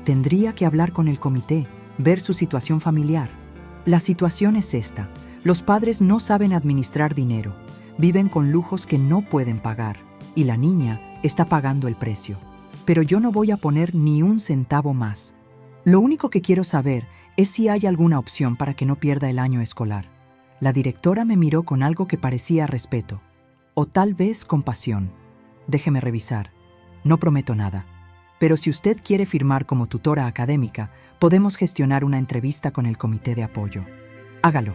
Tendría que hablar con el comité, ver su situación familiar. La situación es esta. Los padres no saben administrar dinero. Viven con lujos que no pueden pagar. Y la niña está pagando el precio. Pero yo no voy a poner ni un centavo más. Lo único que quiero saber es si hay alguna opción para que no pierda el año escolar. La directora me miró con algo que parecía respeto, o tal vez compasión. Déjeme revisar. No prometo nada. Pero si usted quiere firmar como tutora académica, podemos gestionar una entrevista con el comité de apoyo. Hágalo,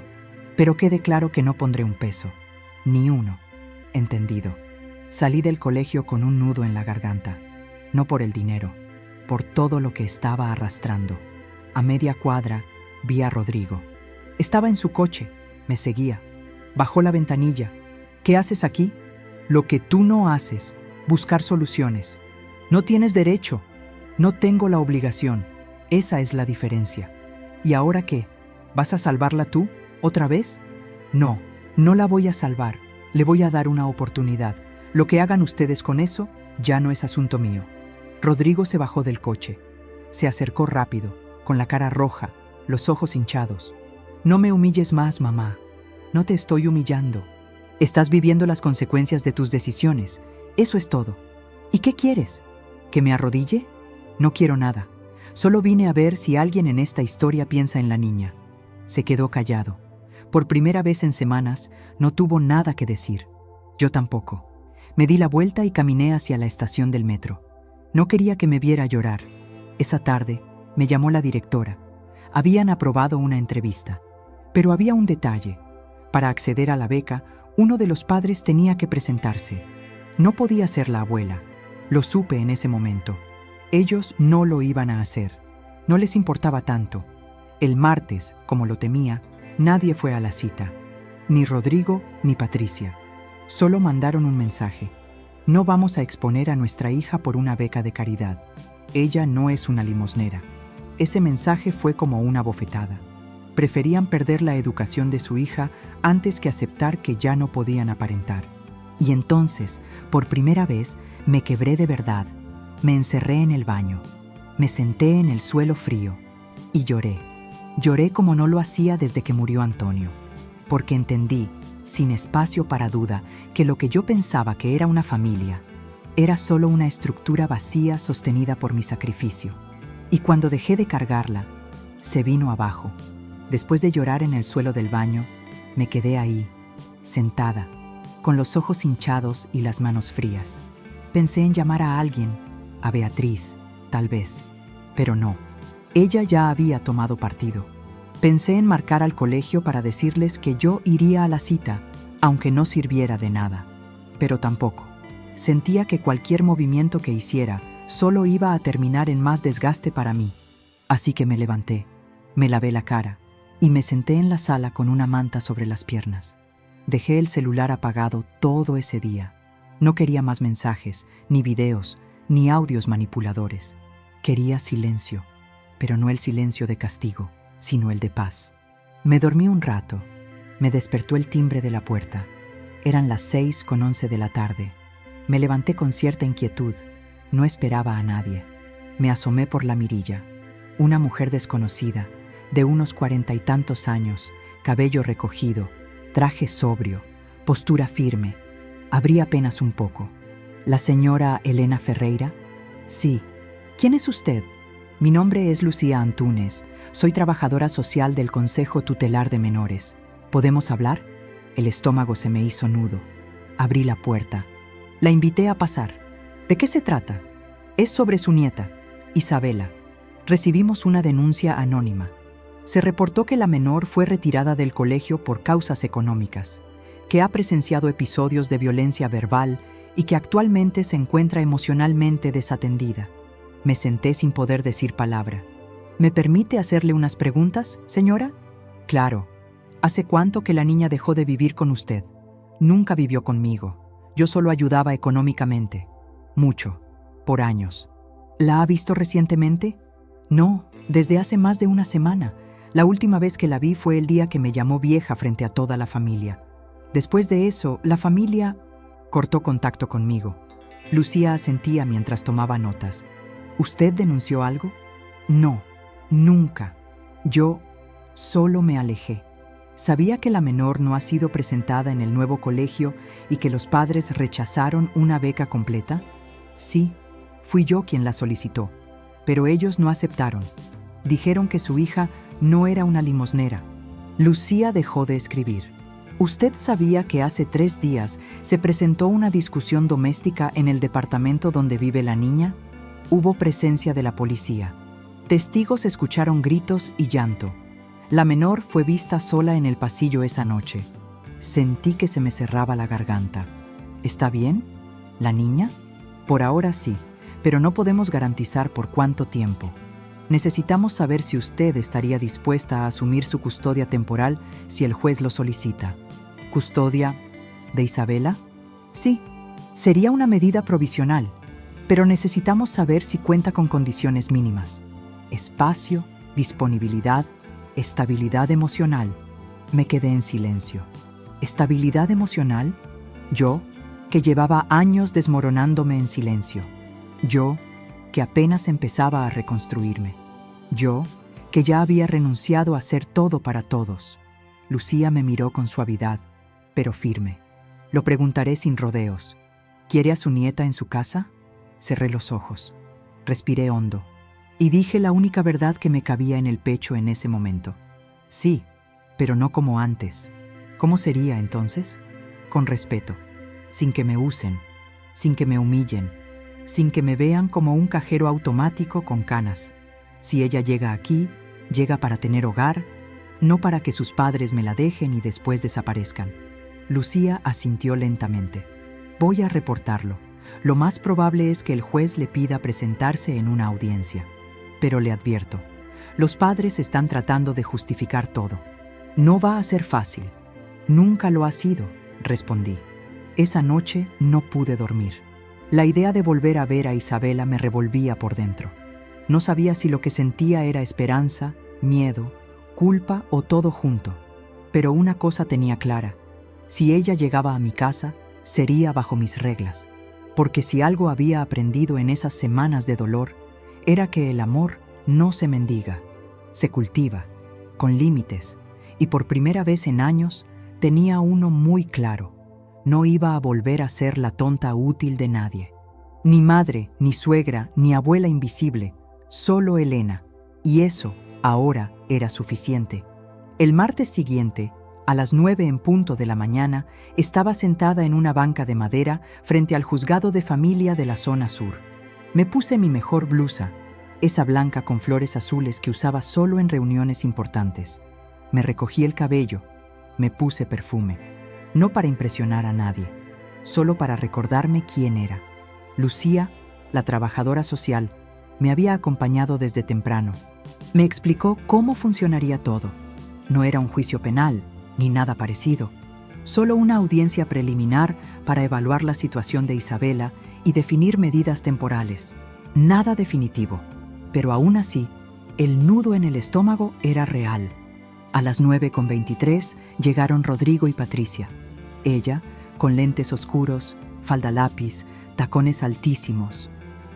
pero quede claro que no pondré un peso. Ni uno. Entendido. Salí del colegio con un nudo en la garganta. No por el dinero, por todo lo que estaba arrastrando. A media cuadra vi a Rodrigo. Estaba en su coche, me seguía. Bajó la ventanilla. ¿Qué haces aquí? Lo que tú no haces, buscar soluciones. No tienes derecho. No tengo la obligación. Esa es la diferencia. ¿Y ahora qué? ¿Vas a salvarla tú? ¿Otra vez? No, no la voy a salvar. Le voy a dar una oportunidad. Lo que hagan ustedes con eso ya no es asunto mío. Rodrigo se bajó del coche. Se acercó rápido, con la cara roja, los ojos hinchados. No me humilles más, mamá. No te estoy humillando. Estás viviendo las consecuencias de tus decisiones. Eso es todo. ¿Y qué quieres? ¿Que me arrodille? No quiero nada. Solo vine a ver si alguien en esta historia piensa en la niña. Se quedó callado. Por primera vez en semanas, no tuvo nada que decir. Yo tampoco. Me di la vuelta y caminé hacia la estación del metro. No quería que me viera llorar. Esa tarde me llamó la directora. Habían aprobado una entrevista. Pero había un detalle. Para acceder a la beca, uno de los padres tenía que presentarse. No podía ser la abuela. Lo supe en ese momento. Ellos no lo iban a hacer. No les importaba tanto. El martes, como lo temía, nadie fue a la cita. Ni Rodrigo ni Patricia. Solo mandaron un mensaje. No vamos a exponer a nuestra hija por una beca de caridad. Ella no es una limosnera. Ese mensaje fue como una bofetada. Preferían perder la educación de su hija antes que aceptar que ya no podían aparentar. Y entonces, por primera vez, me quebré de verdad. Me encerré en el baño. Me senté en el suelo frío. Y lloré. Lloré como no lo hacía desde que murió Antonio. Porque entendí, sin espacio para duda, que lo que yo pensaba que era una familia era solo una estructura vacía sostenida por mi sacrificio. Y cuando dejé de cargarla, se vino abajo. Después de llorar en el suelo del baño, me quedé ahí, sentada, con los ojos hinchados y las manos frías. Pensé en llamar a alguien, a Beatriz, tal vez, pero no. Ella ya había tomado partido. Pensé en marcar al colegio para decirles que yo iría a la cita, aunque no sirviera de nada. Pero tampoco. Sentía que cualquier movimiento que hiciera solo iba a terminar en más desgaste para mí. Así que me levanté, me lavé la cara y me senté en la sala con una manta sobre las piernas. Dejé el celular apagado todo ese día. No quería más mensajes, ni videos, ni audios manipuladores. Quería silencio, pero no el silencio de castigo, sino el de paz. Me dormí un rato. Me despertó el timbre de la puerta. Eran las 6:11 de la tarde. Me levanté con cierta inquietud. No esperaba a nadie. Me asomé por la mirilla. Una mujer desconocida, de unos 40 y tantos años, cabello recogido, traje sobrio, postura firme. Abrí apenas un poco. ¿La señora Elena Ferreira? Sí. ¿Quién es usted? Mi nombre es Lucía Antúnez. Soy trabajadora social del Consejo Tutelar de Menores. ¿Podemos hablar? El estómago se me hizo nudo. Abrí la puerta. La invité a pasar. ¿De qué se trata? Es sobre su nieta, Isabela. Recibimos una denuncia anónima. Se reportó que la menor fue retirada del colegio por causas económicas, que ha presenciado episodios de violencia verbal y que actualmente se encuentra emocionalmente desatendida. Me senté sin poder decir palabra. ¿Me permite hacerle unas preguntas, señora? Claro. ¿Hace cuánto que la niña dejó de vivir con usted? Nunca vivió conmigo. Yo solo ayudaba económicamente. Mucho. Por años. ¿La ha visto recientemente? No, desde hace más de una semana. La última vez que la vi fue el día que me llamó vieja frente a toda la familia. Después de eso, la familia cortó contacto conmigo. Lucía asentía mientras tomaba notas. ¿Usted denunció algo? No, nunca. Yo solo me alejé. Sabía que la menor no ha sido presentada en el nuevo colegio y que los padres rechazaron una beca completa. Sí, fui yo quien la solicitó, pero ellos no aceptaron. Dijeron que su hija no era una limosnera. Lucía dejó de escribir. ¿Usted sabía que hace 3 días se presentó una discusión doméstica en el departamento donde vive la niña? Hubo presencia de la policía. Testigos escucharon gritos y llanto. La menor fue vista sola en el pasillo esa noche. Sentí que se me cerraba la garganta. ¿Está bien? ¿La niña? Por ahora sí, pero no podemos garantizar por cuánto tiempo. Necesitamos saber si usted estaría dispuesta a asumir su custodia temporal si el juez lo solicita. ¿Custodia de Isabela? Sí, sería una medida provisional, pero necesitamos saber si cuenta con condiciones mínimas. Espacio, disponibilidad, estabilidad emocional. Me quedé en silencio. ¿Estabilidad emocional? Yo, que llevaba años desmoronándome en silencio. Yo, que apenas empezaba a reconstruirme. Yo, que ya había renunciado a ser todo para todos. Lucía me miró con suavidad, pero firme. Lo preguntaré sin rodeos. ¿Quiere a su nieta en su casa? Cerré los ojos. Respiré hondo. Y dije la única verdad que me cabía en el pecho en ese momento. Sí, pero no como antes. ¿Cómo sería entonces? Con respeto, sin que me usen, sin que me humillen, sin que me vean como un cajero automático con canas. Si ella llega aquí, llega para tener hogar, no para que sus padres me la dejen y después desaparezcan. Lucía asintió lentamente. Voy a reportarlo. Lo más probable es que el juez le pida presentarse en una audiencia. Pero le advierto, los padres están tratando de justificar todo. No va a ser fácil. Nunca lo ha sido, respondí. Esa noche no pude dormir. La idea de volver a ver a Isabela me revolvía por dentro. No sabía si lo que sentía era esperanza, miedo, culpa o todo junto. Pero una cosa tenía clara. Si ella llegaba a mi casa, sería bajo mis reglas. Porque si algo había aprendido en esas semanas de dolor, era que el amor no se mendiga, se cultiva, con límites, y por primera vez en años tenía uno muy claro. No iba a volver a ser la tonta útil de nadie. Ni madre, ni suegra, ni abuela invisible, solo Elena, y eso, ahora, era suficiente. El martes siguiente, a las 9 en punto de la mañana, estaba sentada en una banca de madera frente al juzgado de familia de la zona sur. Me puse mi mejor blusa, esa blanca con flores azules que usaba solo en reuniones importantes. Me recogí el cabello, me puse perfume, no para impresionar a nadie, solo para recordarme quién era. Lucía, la trabajadora social, me había acompañado desde temprano. Me explicó cómo funcionaría todo. No era un juicio penal, ni nada parecido, solo una audiencia preliminar para evaluar la situación de Isabela y definir medidas temporales. Nada definitivo, pero aún así, el nudo en el estómago era real. A las 9:23 llegaron Rodrigo y Patricia. Ella, con lentes oscuros, falda lápiz, tacones altísimos.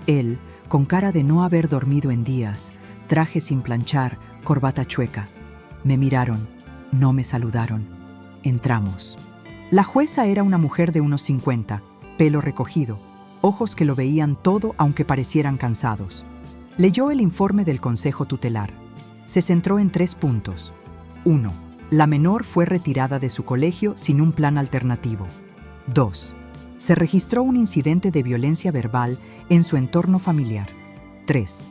Él, con cara de no haber dormido en días, traje sin planchar, corbata chueca. Me miraron, no me saludaron. Entramos. La jueza era una mujer de unos 50, pelo recogido, ojos que lo veían todo aunque parecieran cansados. Leyó el informe del Consejo Tutelar. Se centró en 3 puntos. 1. La menor fue retirada de su colegio sin un plan alternativo. 2. Se registró un incidente de violencia verbal en su entorno familiar. 3.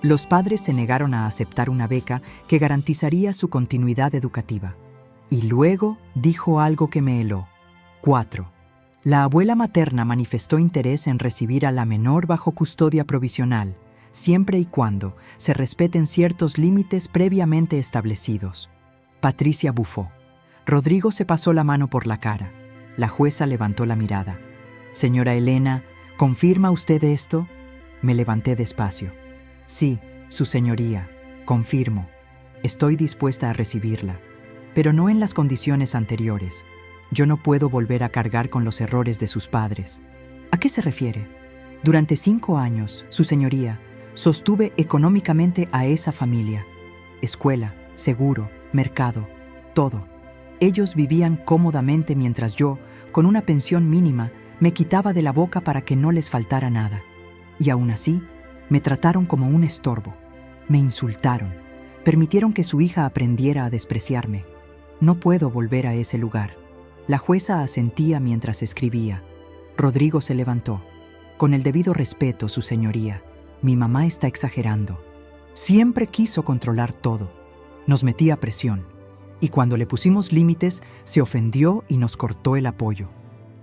Los padres se negaron a aceptar una beca que garantizaría su continuidad educativa. Y luego dijo algo que me heló. 4. La abuela materna manifestó interés en recibir a la menor bajo custodia provisional, siempre y cuando se respeten ciertos límites previamente establecidos. Patricia bufó. Rodrigo se pasó la mano por la cara. La jueza levantó la mirada. «Señora Elena, ¿confirma usted esto?» Me levanté despacio. «Sí, su señoría, confirmo. Estoy dispuesta a recibirla, pero no en las condiciones anteriores. Yo no puedo volver a cargar con los errores de sus padres». «¿A qué se refiere?» «Durante 5 años, su señoría, sostuve económicamente a esa familia. Escuela, seguro, mercado, todo. Ellos vivían cómodamente mientras yo, con una pensión mínima, me quitaba de la boca para que no les faltara nada. Y aún así, me trataron como un estorbo. Me insultaron. Permitieron que su hija aprendiera a despreciarme. No puedo volver a ese lugar». La jueza asentía mientras escribía. Rodrigo se levantó. «Con el debido respeto, su señoría, mi mamá está exagerando. Siempre quiso controlar todo. Nos metía presión. Y cuando le pusimos límites, se ofendió y nos cortó el apoyo».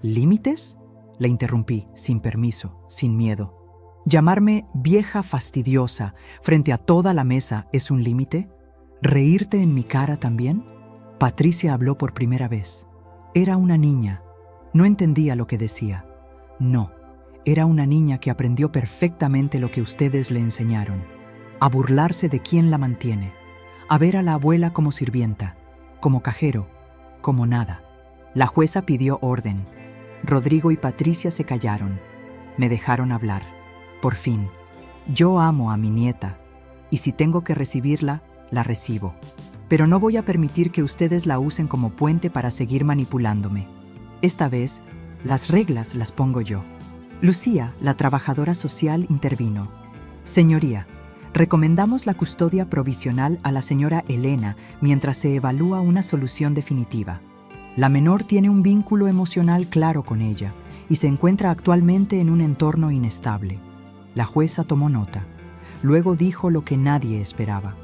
«¿Límites?», le interrumpí, sin permiso, sin miedo. «¿Llamarme vieja fastidiosa frente a toda la mesa es un límite? ¿Reírte en mi cara también?». Patricia habló por primera vez. Era una niña. No entendía lo que decía. No, era una niña que aprendió perfectamente lo que ustedes le enseñaron. A burlarse de quien la mantiene. A ver a la abuela como sirvienta, como cajero, como nada. La jueza pidió orden. Rodrigo y Patricia se callaron. Me dejaron hablar. Por fin. Yo amo a mi nieta, y si tengo que recibirla, la recibo. Pero no voy a permitir que ustedes la usen como puente para seguir manipulándome. Esta vez, las reglas las pongo yo». Lucía, la trabajadora social, intervino. «Señoría, recomendamos la custodia provisional a la señora Elena mientras se evalúa una solución definitiva. La menor tiene un vínculo emocional claro con ella y se encuentra actualmente en un entorno inestable». La jueza tomó nota. Luego dijo lo que nadie esperaba.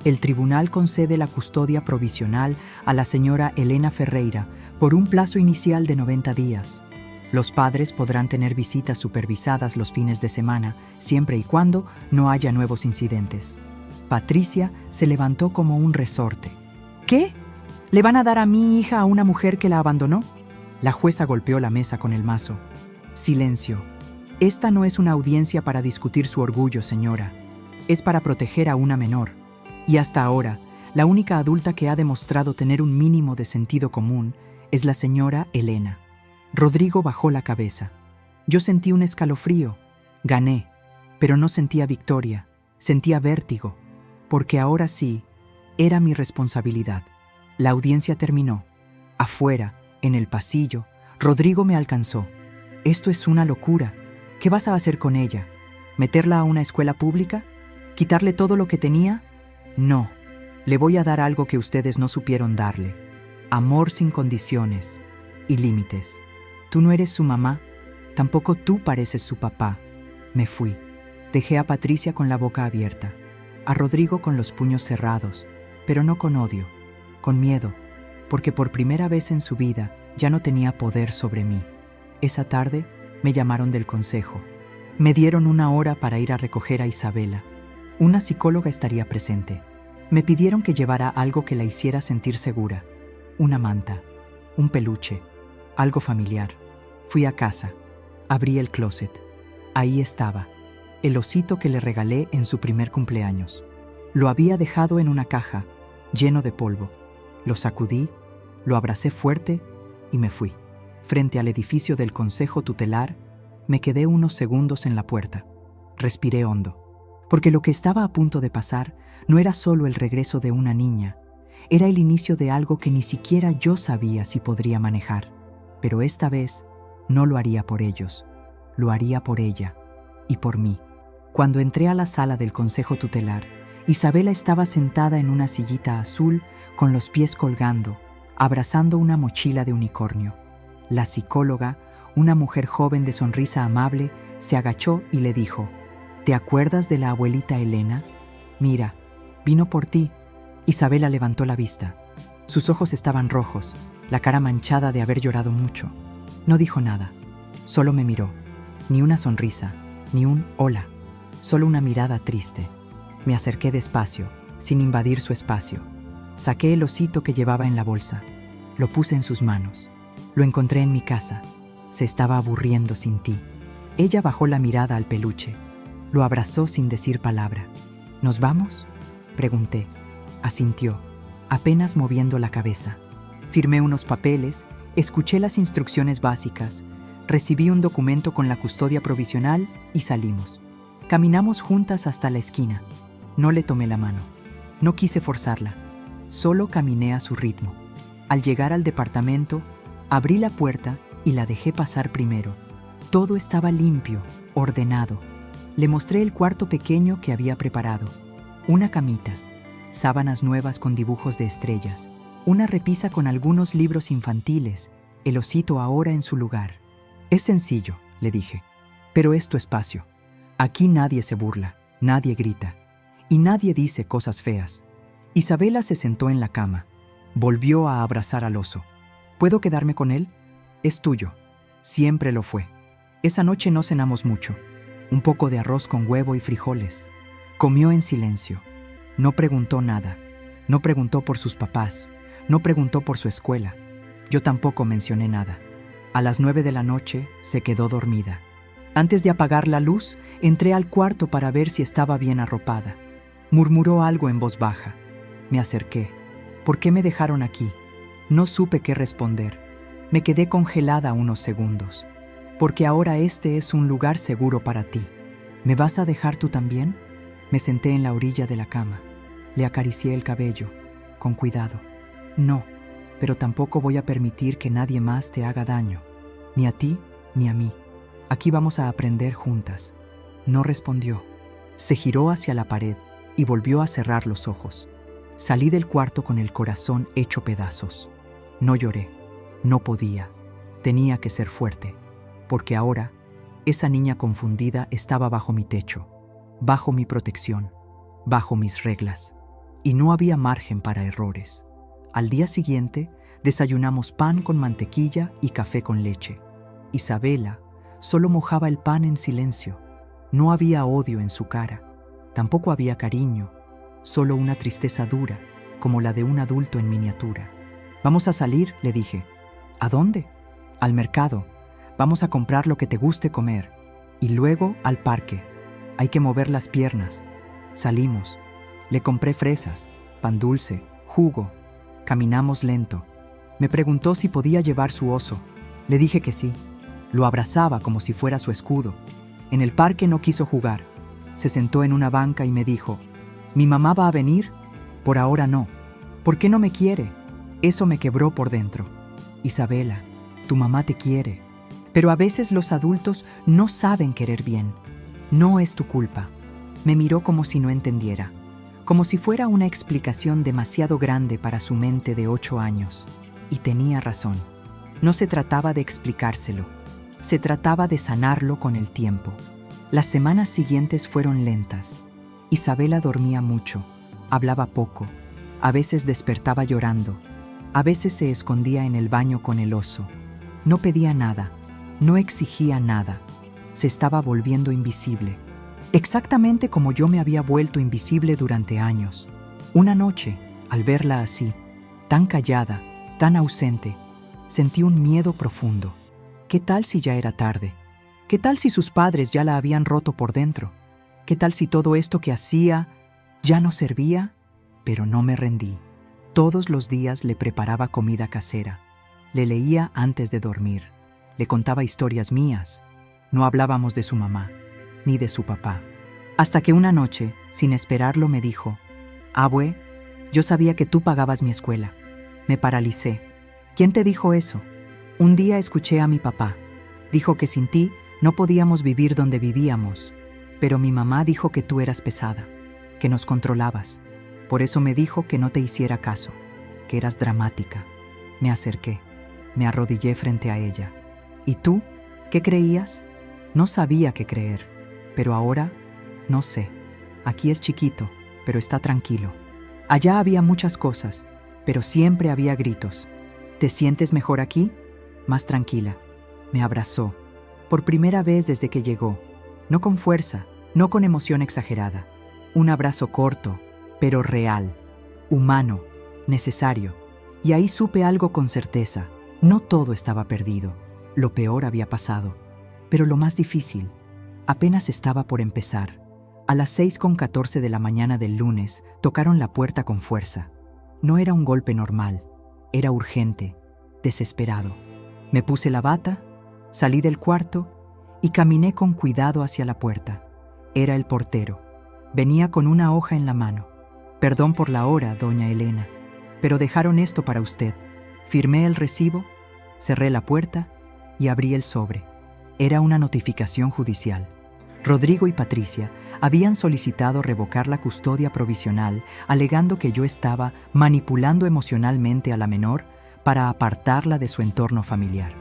El tribunal concede la custodia provisional a la señora Elena Ferreira por un plazo inicial de 90 días. Los padres podrán tener visitas supervisadas los fines de semana, siempre y cuando no haya nuevos incidentes. Patricia se levantó como un resorte. «¿Qué? ¿Le van a dar a mi hija a una mujer que la abandonó?». La jueza golpeó la mesa con el mazo. «Silencio. Esta no es una audiencia para discutir su orgullo, señora. Es para proteger a una menor. Y hasta ahora, la única adulta que ha demostrado tener un mínimo de sentido común es la señora Elena». Rodrigo bajó la cabeza. Yo sentí un escalofrío. Gané, pero no sentía victoria, sentía vértigo, porque ahora sí, era mi responsabilidad. La audiencia terminó. Afuera, en el pasillo, Rodrigo me alcanzó. «Esto es una locura. ¿Qué vas a hacer con ella? ¿Meterla a una escuela pública? ¿Quitarle todo lo que tenía?». «No, le voy a dar algo que ustedes no supieron darle. Amor sin condiciones y límites. Tú no eres su mamá, tampoco tú pareces su papá». Me fui. Dejé a Patricia con la boca abierta, a Rodrigo con los puños cerrados, pero no con odio, con miedo, porque por primera vez en su vida ya no tenía poder sobre mí. Esa tarde me llamaron del consejo. Me dieron 1 hora para ir a recoger a Isabela. Una psicóloga estaría presente. Me pidieron que llevara algo que la hiciera sentir segura. Una manta, un peluche, algo familiar. Fui a casa. Abrí el closet. Ahí estaba, el osito que le regalé en su primer cumpleaños. Lo había dejado en una caja, lleno de polvo. Lo sacudí, lo abracé fuerte y me fui. Frente al edificio del Consejo Tutelar, me quedé unos segundos en la puerta. Respiré hondo, porque lo que estaba a punto de pasar no era solo el regreso de una niña, era el inicio de algo que ni siquiera yo sabía si podría manejar. Pero esta vez no lo haría por ellos, lo haría por ella y por mí. Cuando entré a la sala del consejo tutelar, Isabela estaba sentada en una sillita azul con los pies colgando, abrazando una mochila de unicornio. La psicóloga, una mujer joven de sonrisa amable, se agachó y le dijo: ¿Te acuerdas de la abuelita Elena? Mira, vino por ti. Isabela levantó la vista. Sus ojos estaban rojos, la cara manchada de haber llorado mucho. No dijo nada, solo me miró. Ni una sonrisa, ni un hola, solo una mirada triste. Me acerqué despacio, sin invadir su espacio. Saqué el osito que llevaba en la bolsa. Lo puse en sus manos. Lo encontré en mi casa. Se estaba aburriendo sin ti. Ella bajó la mirada al peluche. Lo abrazó sin decir palabra. ¿Nos vamos?, pregunté. Asintió, apenas moviendo la cabeza. Firmé unos papeles, escuché las instrucciones básicas, recibí un documento con la custodia provisional y salimos. Caminamos juntas hasta la esquina. No le tomé la mano. No quise forzarla. Solo caminé a su ritmo. Al llegar al departamento, abrí la puerta y la dejé pasar primero. Todo estaba limpio, ordenado. Le mostré el cuarto pequeño que había preparado. Una camita, sábanas nuevas con dibujos de estrellas, una repisa con algunos libros infantiles, el osito ahora en su lugar. Es sencillo, le dije, pero es tu espacio. Aquí nadie se burla, nadie grita y nadie dice cosas feas. Isabela se sentó en la cama. Volvió a abrazar al oso. ¿Puedo quedarme con él? Es tuyo. Siempre lo fue. Esa noche no cenamos mucho. Un poco de arroz con huevo y frijoles. Comió en silencio. No preguntó nada. No preguntó por sus papás. No preguntó por su escuela. Yo tampoco mencioné nada. A las 9 de la noche se quedó dormida. Antes de apagar la luz, entré al cuarto para ver si estaba bien arropada. Murmuró algo en voz baja. Me acerqué. ¿Por qué me dejaron aquí? No supe qué responder. Me quedé congelada unos segundos. Porque ahora este es un lugar seguro para ti. ¿Me vas a dejar tú también? Me senté en la orilla de la cama. Le acaricié el cabello, con cuidado. No, pero tampoco voy a permitir que nadie más te haga daño. Ni a ti, ni a mí. Aquí vamos a aprender juntas. No respondió. Se giró hacia la pared y volvió a cerrar los ojos. Salí del cuarto con el corazón hecho pedazos. No lloré. No podía. Tenía que ser fuerte. Porque ahora, esa niña confundida estaba bajo mi techo, bajo mi protección, bajo mis reglas. Y no había margen para errores. Al día siguiente, desayunamos pan con mantequilla y café con leche. Isabela solo mojaba el pan en silencio. No había odio en su cara. Tampoco había cariño. Solo una tristeza dura, como la de un adulto en miniatura. «Vamos a salir», le dije. «¿A dónde?» «Al mercado. Vamos a comprar lo que te guste comer. Y luego al parque. Hay que mover las piernas». Salimos. Le compré fresas, pan dulce, jugo. Caminamos lento. Me preguntó si podía llevar su oso. Le dije que sí. Lo abrazaba como si fuera su escudo. En el parque no quiso jugar. Se sentó en una banca y me dijo: «¿Mi mamá va a venir?» «Por ahora no». «¿Por qué no me quiere?» Eso me quebró por dentro. «Isabela, tu mamá te quiere. Pero a veces los adultos no saben querer bien. No es tu culpa». Me miró como si no entendiera, como si fuera una explicación demasiado grande para su mente de 8 años. Y tenía razón. No se trataba de explicárselo. Se trataba de sanarlo con el tiempo. Las semanas siguientes fueron lentas. Isabela dormía mucho, hablaba poco, a veces despertaba llorando, a veces se escondía en el baño con el oso. No pedía nada, no exigía nada. Se estaba volviendo invisible. Exactamente como yo me había vuelto invisible durante años. Una noche, al verla así, tan callada, tan ausente, sentí un miedo profundo. ¿Qué tal si ya era tarde? ¿Qué tal si sus padres ya la habían roto por dentro? ¿Qué tal si todo esto que hacía ya no servía? Pero no me rendí. Todos los días le preparaba comida casera. Le leía antes de dormir. Le contaba historias mías. No hablábamos de su mamá, ni de su papá. Hasta que una noche, sin esperarlo, me dijo: «Abue, yo sabía que tú pagabas mi escuela». Me paralicé. «¿Quién te dijo eso?» «Un día escuché a mi papá. Dijo que sin ti No podíamos vivir donde vivíamos, pero mi mamá dijo que tú eras pesada, que nos controlabas. Por eso me dijo que no te hiciera caso, que eras dramática. Me acerqué, me arrodillé frente a ella. ¿Y tú? ¿Qué creías? No sabía qué creer, pero ahora no sé. Aquí es chiquito, pero está tranquilo. Allá había muchas cosas, pero siempre había gritos. ¿Te sientes mejor aquí? Más tranquila. Me abrazó, por primera vez desde que llegó. No con fuerza, no con emoción exagerada. Un abrazo corto, pero real, humano, necesario. Y ahí supe algo con certeza. No todo estaba perdido. Lo peor había pasado. Pero lo más difícil apenas estaba por empezar. A las 6:14 de la mañana del lunes tocaron la puerta con fuerza. No era un golpe normal, era urgente, desesperado. Me puse la bata, salí del cuarto y caminé con cuidado hacia la puerta. Era el portero. Venía con una hoja en la mano. Perdón por la hora, doña Elena, pero dejaron esto para usted. Firmé el recibo, cerré la puerta y abrí el sobre. Era una notificación judicial. Rodrigo y Patricia habían solicitado revocar la custodia provisional, alegando que yo estaba manipulando emocionalmente a la menor para apartarla de su entorno familiar.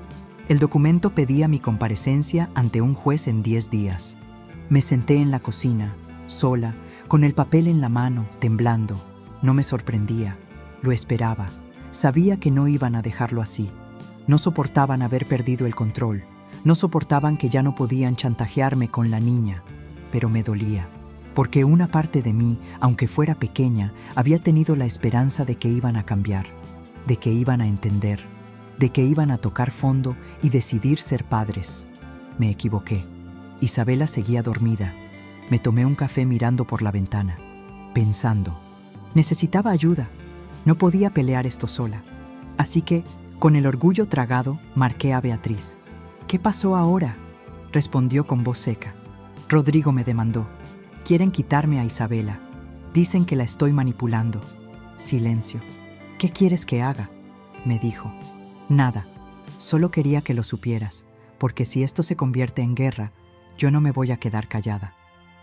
El documento pedía mi comparecencia ante un juez en 10 días. Me senté en la cocina, sola, con el papel en la mano, temblando. No me sorprendía, lo esperaba. Sabía que no iban a dejarlo así. No soportaban haber perdido el control. No soportaban que ya no podían chantajearme con la niña. Pero me dolía, porque una parte de mí, aunque fuera pequeña, había tenido la esperanza de que iban a cambiar, de que iban a entender, de que iban a tocar fondo y decidir ser padres. Me equivoqué. Isabela seguía dormida. Me tomé un café mirando por la ventana, pensando. Necesitaba ayuda. No podía pelear esto sola. Así que, con el orgullo tragado, marqué a Beatriz. «¿Qué pasó ahora?», respondió con voz seca. «Rodrigo me demandó. Quieren quitarme a Isabela. Dicen que la estoy manipulando». Silencio. «¿Qué quieres que haga?», me dijo. «Nada. Solo quería que lo supieras, porque si esto se convierte en guerra, yo no me voy a quedar callada».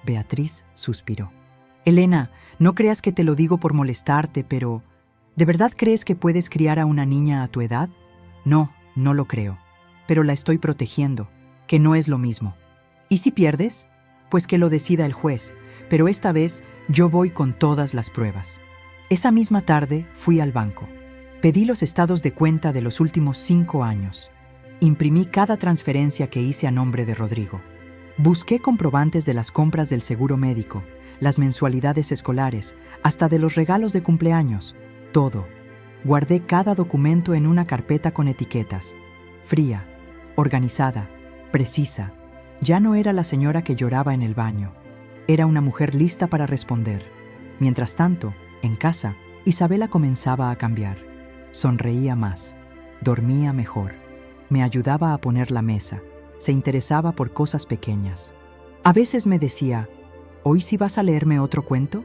Beatriz suspiró. «Elena, no creas que te lo digo por molestarte, pero ¿de verdad crees que puedes criar a una niña a tu edad?». «No, no lo creo. Pero la estoy protegiendo, que no es lo mismo. ¿Y si pierdes? Pues que lo decida el juez, pero esta vez yo voy con todas las pruebas». Esa misma tarde fui al banco. Pedí los estados de cuenta de los últimos 5 años. Imprimí cada transferencia que hice a nombre de Rodrigo. Busqué comprobantes de las compras del seguro médico, las mensualidades escolares, hasta de los regalos de cumpleaños. Todo. Guardé cada documento en una carpeta con etiquetas. Fría, organizada, precisa. Ya no era la señora que lloraba en el baño. Era una mujer lista para responder. Mientras tanto, en casa, Isabela comenzaba a cambiar. Sonreía más, dormía mejor, me ayudaba a poner la mesa, se interesaba por cosas pequeñas. A veces me decía, «¿Hoy sí vas a leerme otro cuento?»,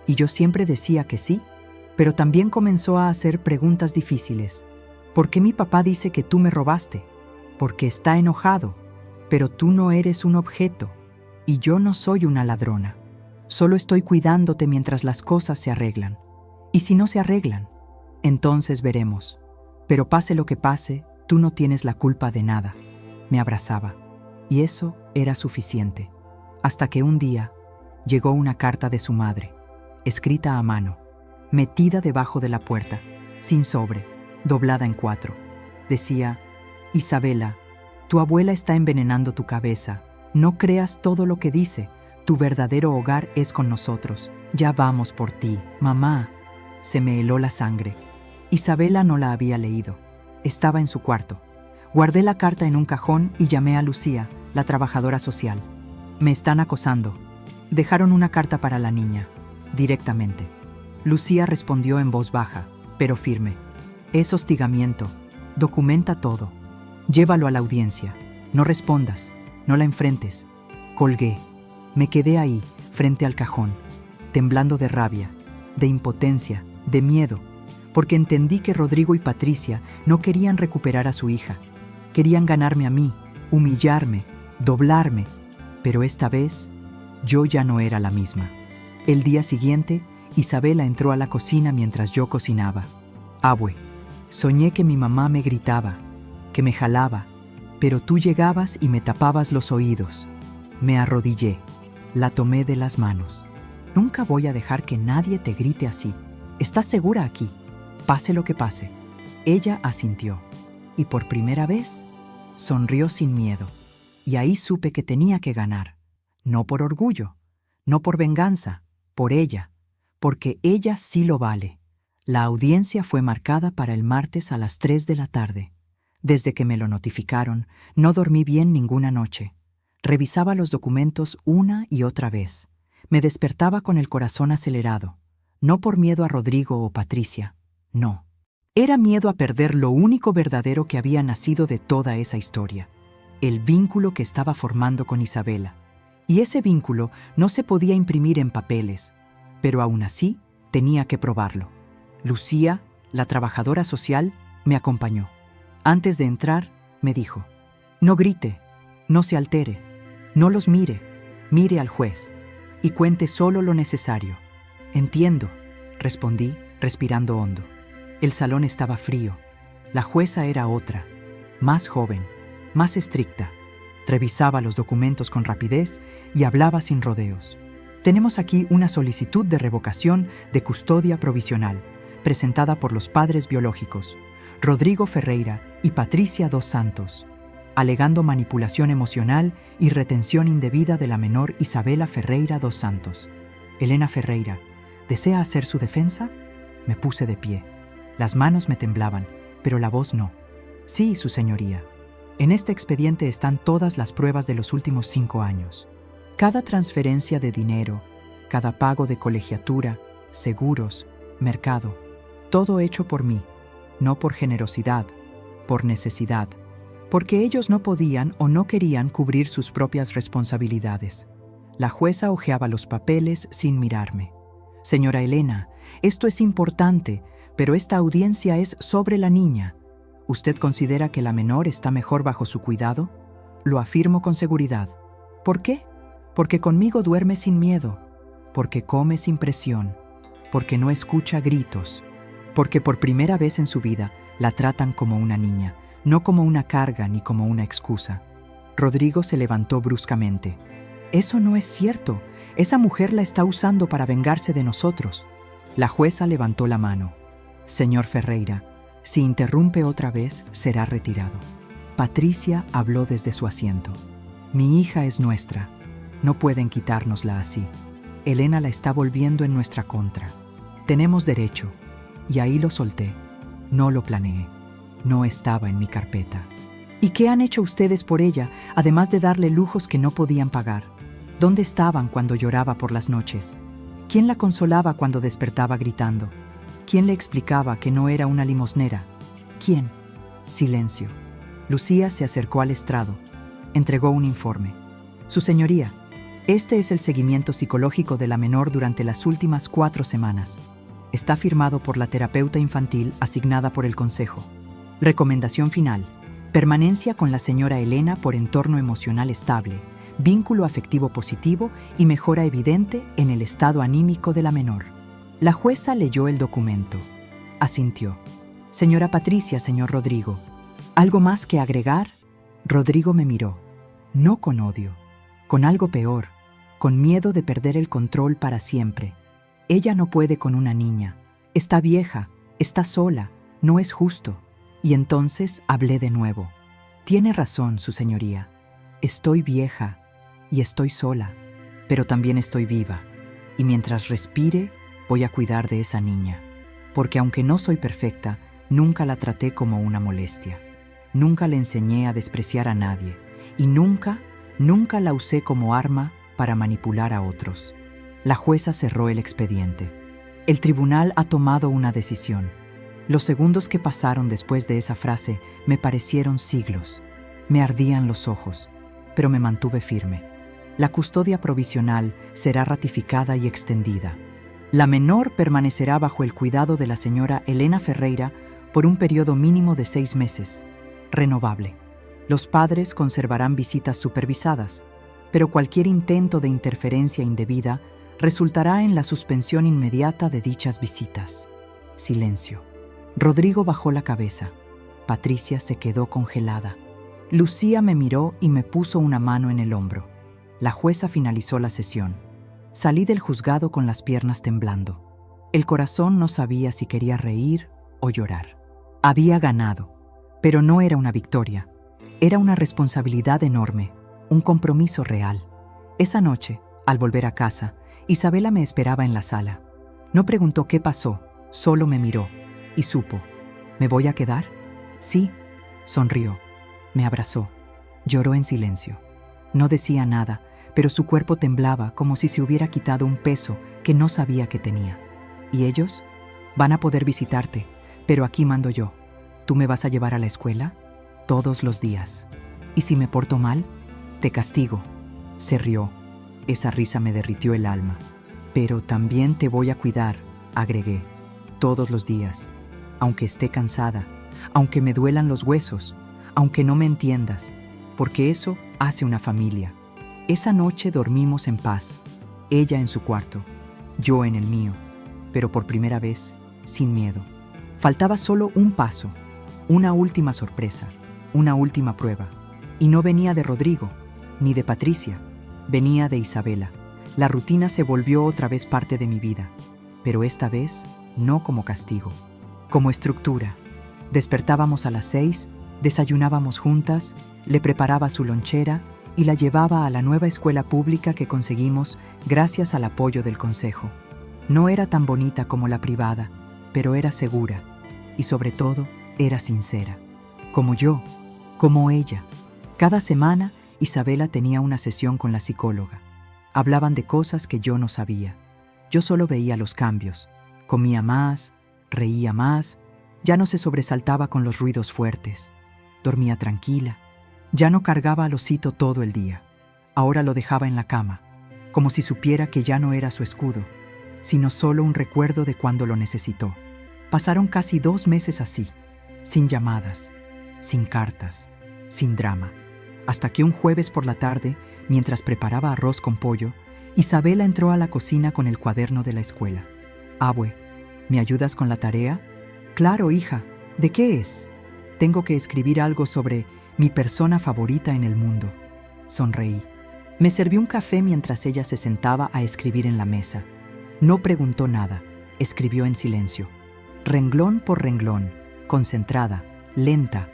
y yo siempre decía que sí, pero también comenzó a hacer preguntas difíciles. «¿Por qué mi papá dice que tú me robaste?». «Porque está enojado, pero tú no eres un objeto, y yo no soy una ladrona. Solo estoy cuidándote mientras las cosas se arreglan. Y si no se arreglan, entonces veremos. Pero pase lo que pase, tú no tienes la culpa de nada». Me abrazaba, y eso era suficiente. Hasta que un día llegó una carta de su madre, escrita a mano, metida debajo de la puerta, sin sobre, doblada en 4. Decía, «Isabela, tu abuela está envenenando tu cabeza. No creas todo lo que dice. Tu verdadero hogar es con nosotros. Ya vamos por ti, mamá». Se me heló la sangre. Isabela no la había leído. Estaba en su cuarto. Guardé la carta en un cajón y llamé a Lucía, la trabajadora social. «Me están acosando». Dejaron una carta para la niña, directamente. Lucía respondió en voz baja, pero firme. «Es hostigamiento. Documenta todo. Llévalo a la audiencia. No respondas. No la enfrentes». Colgué. Me quedé ahí, frente al cajón, temblando de rabia, de impotencia, de miedo, porque entendí que Rodrigo y Patricia no querían recuperar a su hija. Querían ganarme a mí, humillarme, doblarme, pero esta vez yo ya no era la misma. El día siguiente, Isabela entró a la cocina mientras yo cocinaba. Abue, soñé que mi mamá me gritaba, que me jalaba, pero tú llegabas y me tapabas los oídos. Me arrodillé, la tomé de las manos. Nunca voy a dejar que nadie te grite así. ¿Estás segura aquí? Pase lo que pase. Ella asintió, y por primera vez sonrió sin miedo. Y ahí supe que tenía que ganar. No por orgullo, no por venganza, por ella, porque ella sí lo vale. La audiencia fue marcada para el martes a las 3 de la tarde. Desde que me lo notificaron, no dormí bien ninguna noche. Revisaba los documentos una y otra vez. Me despertaba con el corazón acelerado. No por miedo a Rodrigo o Patricia, no. Era miedo a perder lo único verdadero que había nacido de toda esa historia, el vínculo que estaba formando con Isabela. Y ese vínculo no se podía imprimir en papeles, pero aún así tenía que probarlo. Lucía, la trabajadora social, me acompañó. Antes de entrar, me dijo: no grite, no se altere, no los mire, mire al juez y cuente solo lo necesario. Entiendo, respondí, respirando hondo. El salón estaba frío. La jueza era otra, más joven, más estricta. Revisaba los documentos con rapidez y hablaba sin rodeos. Tenemos aquí una solicitud de revocación de custodia provisional, presentada por los padres biológicos, Rodrigo Ferreira y Patricia dos Santos, alegando manipulación emocional y retención indebida de la menor Isabela Ferreira dos Santos. Elena Ferreira, ¿desea hacer su defensa? Me puse de pie. Las manos me temblaban, pero la voz no. Sí, su señoría. En este expediente están todas las pruebas de los últimos 5 años. Cada transferencia de dinero, cada pago de colegiatura, seguros, mercado, todo hecho por mí, no por generosidad, por necesidad, porque ellos no podían o no querían cubrir sus propias responsabilidades. La jueza hojeaba los papeles sin mirarme. Señora Elena, esto es importante, pero esta audiencia es sobre la niña. ¿Usted considera que la menor está mejor bajo su cuidado? Lo afirmo con seguridad. ¿Por qué? Porque conmigo duerme sin miedo, porque come sin presión, porque no escucha gritos, porque por primera vez en su vida la tratan como una niña, no como una carga ni como una excusa. Rodrigo se levantó bruscamente. Eso no es cierto. Esa mujer la está usando para vengarse de nosotros. La jueza levantó la mano. Señor Ferreira, si interrumpe otra vez, será retirado. Patricia habló desde su asiento. Mi hija es nuestra. No pueden quitárnosla así. Elena la está volviendo en nuestra contra. Tenemos derecho. Y ahí lo solté. No lo planeé. No estaba en mi carpeta. ¿Y qué han hecho ustedes por ella, además de darle lujos que no podían pagar? ¿Dónde estaban cuando lloraba por las noches? ¿Quién la consolaba cuando despertaba gritando? ¿Quién le explicaba que no era una limosnera? ¿Quién? Silencio. Lucía se acercó al estrado. Entregó un informe. Su señoría, este es el seguimiento psicológico de la menor durante las últimas 4 semanas. Está firmado por la terapeuta infantil asignada por el Consejo. Recomendación final. Permanencia con la señora Elena por entorno emocional estable, vínculo afectivo positivo y mejora evidente en el estado anímico de la menor. La jueza leyó el documento. Asintió. Señora Patricia, señor Rodrigo, ¿algo más que agregar? Rodrigo me miró. No con odio, con algo peor, con miedo de perder el control para siempre. Ella no puede con una niña. Está vieja, está sola, no es justo. Y entonces hablé de nuevo. Tiene razón, su señoría. Estoy vieja y estoy sola, pero también estoy viva. Y mientras respire, voy a cuidar de esa niña. Porque aunque no soy perfecta, nunca la traté como una molestia. Nunca le enseñé a despreciar a nadie. Y nunca la usé como arma para manipular a otros. La jueza cerró el expediente. El tribunal ha tomado una decisión. Los segundos que pasaron después de esa frase me parecieron siglos. Me ardían los ojos, pero me mantuve firme. La custodia provisional será ratificada y extendida. La menor permanecerá bajo el cuidado de la señora Elena Ferreira por un periodo mínimo de 6 meses, renovable. Los padres conservarán visitas supervisadas, pero cualquier intento de interferencia indebida resultará en la suspensión inmediata de dichas visitas. Silencio. Rodrigo bajó la cabeza. Patricia se quedó congelada. Lucía me miró y me puso una mano en el hombro. La jueza finalizó la sesión. Salí del juzgado con las piernas temblando. El corazón no sabía si quería reír o llorar. Había ganado, pero no era una victoria. Era una responsabilidad enorme, un compromiso real. Esa noche, al volver a casa, Isabela me esperaba en la sala. No preguntó qué pasó, solo me miró y supo. ¿Me voy a quedar? Sí. Sonrió. Me abrazó. Lloró en silencio. No decía nada, pero su cuerpo temblaba como si se hubiera quitado un peso que no sabía que tenía. ¿Y ellos? Van a poder visitarte, pero aquí mando yo. ¿Tú me vas a llevar a la escuela? Todos los días. ¿Y si me porto mal? Te castigo. Se rió. Esa risa me derritió el alma. Pero también te voy a cuidar, agregué. Todos los días. Aunque esté cansada, aunque me duelan los huesos, aunque no me entiendas, porque eso hace una familia. Esa noche dormimos en paz, ella en su cuarto, yo en el mío, pero por primera vez, sin miedo. Faltaba solo un paso, una última sorpresa, una última prueba. Y no venía de Rodrigo, ni de Patricia, venía de Isabela. La rutina se volvió otra vez parte de mi vida, pero esta vez no como castigo, como estructura. Despertábamos a las 6, desayunábamos juntas, le preparaba su lonchera y la llevaba a la nueva escuela pública que conseguimos gracias al apoyo del consejo. No era tan bonita como la privada, pero era segura y sobre todo era sincera. Como yo, como ella. Cada semana Isabela tenía una sesión con la psicóloga. Hablaban de cosas que yo no sabía. Yo solo veía los cambios. Comía más, reía más, ya no se sobresaltaba con los ruidos fuertes. Dormía tranquila. Ya no cargaba al osito todo el día. Ahora lo dejaba en la cama, como si supiera que ya no era su escudo, sino solo un recuerdo de cuando lo necesitó. Pasaron casi 2 meses así, sin llamadas, sin cartas, sin drama. Hasta que un jueves por la tarde, mientras preparaba arroz con pollo, Isabela entró a la cocina con el cuaderno de la escuela. «Abue, ¿me ayudas con la tarea?» «Claro, hija. ¿De qué es?» «Tengo que escribir algo sobre mi persona favorita en el mundo». Sonreí. Me serví un café mientras ella se sentaba a escribir en la mesa. No preguntó nada, escribió en silencio. Renglón por renglón, concentrada, lenta,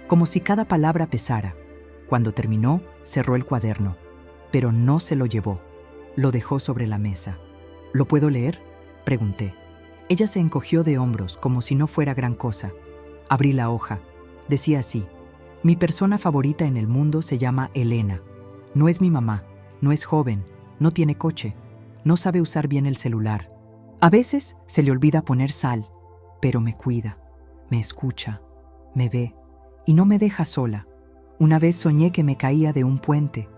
como si cada palabra pesara. Cuando terminó, cerró el cuaderno, pero no se lo llevó. Lo dejó sobre la mesa. «¿Lo puedo leer?», pregunté. Ella se encogió de hombros como si no fuera gran cosa. Abrí la hoja. Decía así: «Mi persona favorita en el mundo se llama Elena. No es mi mamá, no es joven, no tiene coche, no sabe usar bien el celular. A veces se le olvida poner sal, pero me cuida, me escucha, me ve y no me deja sola. Una vez soñé que me caía de un puente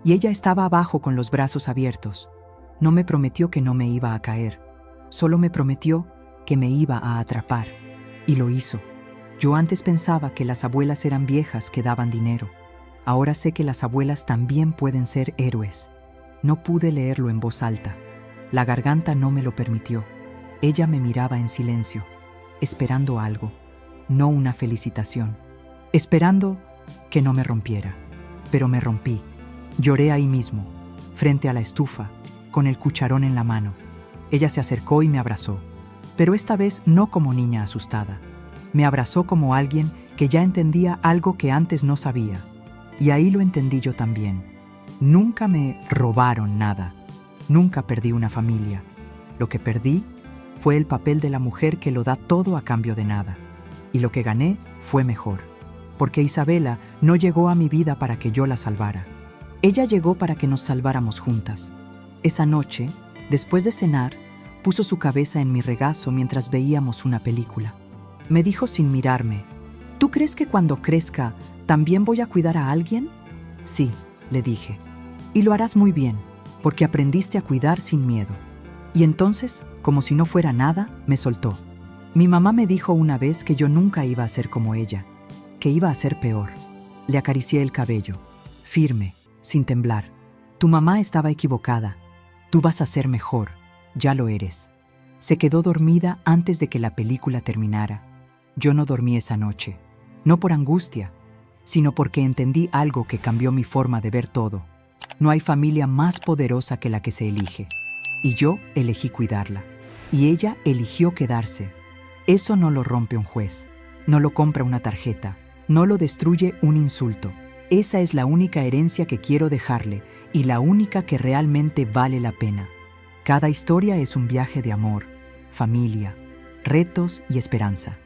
y ella estaba abajo con los brazos abiertos. No me prometió que no me iba a caer, solo me prometió que me iba a atrapar. Y lo hizo. Yo antes pensaba que las abuelas eran viejas que daban dinero. Ahora sé que las abuelas también pueden ser héroes. No pude leerlo en voz alta. La garganta no me lo permitió. Ella me miraba en silencio, esperando algo, no una felicitación. Esperando que no me rompiera. Pero me rompí. Lloré ahí mismo, frente a la estufa, con el cucharón en la mano. Ella se acercó y me abrazó, pero esta vez no como niña asustada. Me abrazó como alguien que ya entendía algo que antes no sabía. Y ahí lo entendí yo también. Nunca me robaron nada. Nunca perdí una familia. Lo que perdí fue el papel de la mujer que lo da todo a cambio de nada. Y lo que gané fue mejor. Porque Isabela no llegó a mi vida para que yo la salvara. Ella llegó para que nos salváramos juntas. Esa noche, después de cenar, puso su cabeza en mi regazo mientras veíamos una película. Me dijo sin mirarme: «¿Tú crees que cuando crezca también voy a cuidar a alguien?» «Sí», le dije. «Y lo harás muy bien, porque aprendiste a cuidar sin miedo». Y entonces, como si no fuera nada, me soltó. Mi mamá me dijo una vez que yo nunca iba a ser como ella, que iba a ser peor. Le acaricié el cabello, firme, sin temblar. Tu mamá estaba equivocada. Tú vas a ser mejor. Ya lo eres. Se quedó dormida antes de que la película terminara. Yo no dormí esa noche. No por angustia, sino porque entendí algo que cambió mi forma de ver todo. No hay familia más poderosa que la que se elige. Y yo elegí cuidarla. Y ella eligió quedarse. Eso no lo rompe un juez. No lo compra una tarjeta. No lo destruye un insulto. Esa es la única herencia que quiero dejarle y la única que realmente vale la pena. Cada historia es un viaje de amor, familia, retos y esperanza.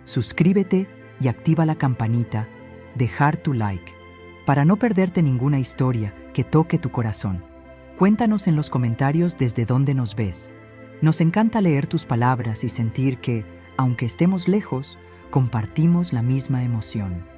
Suscríbete y activa la campanita, dejar tu like, para no perderte ninguna historia que toque tu corazón. Cuéntanos en los comentarios desde dónde nos ves. Nos encanta leer tus palabras y sentir que, aunque estemos lejos, compartimos la misma emoción.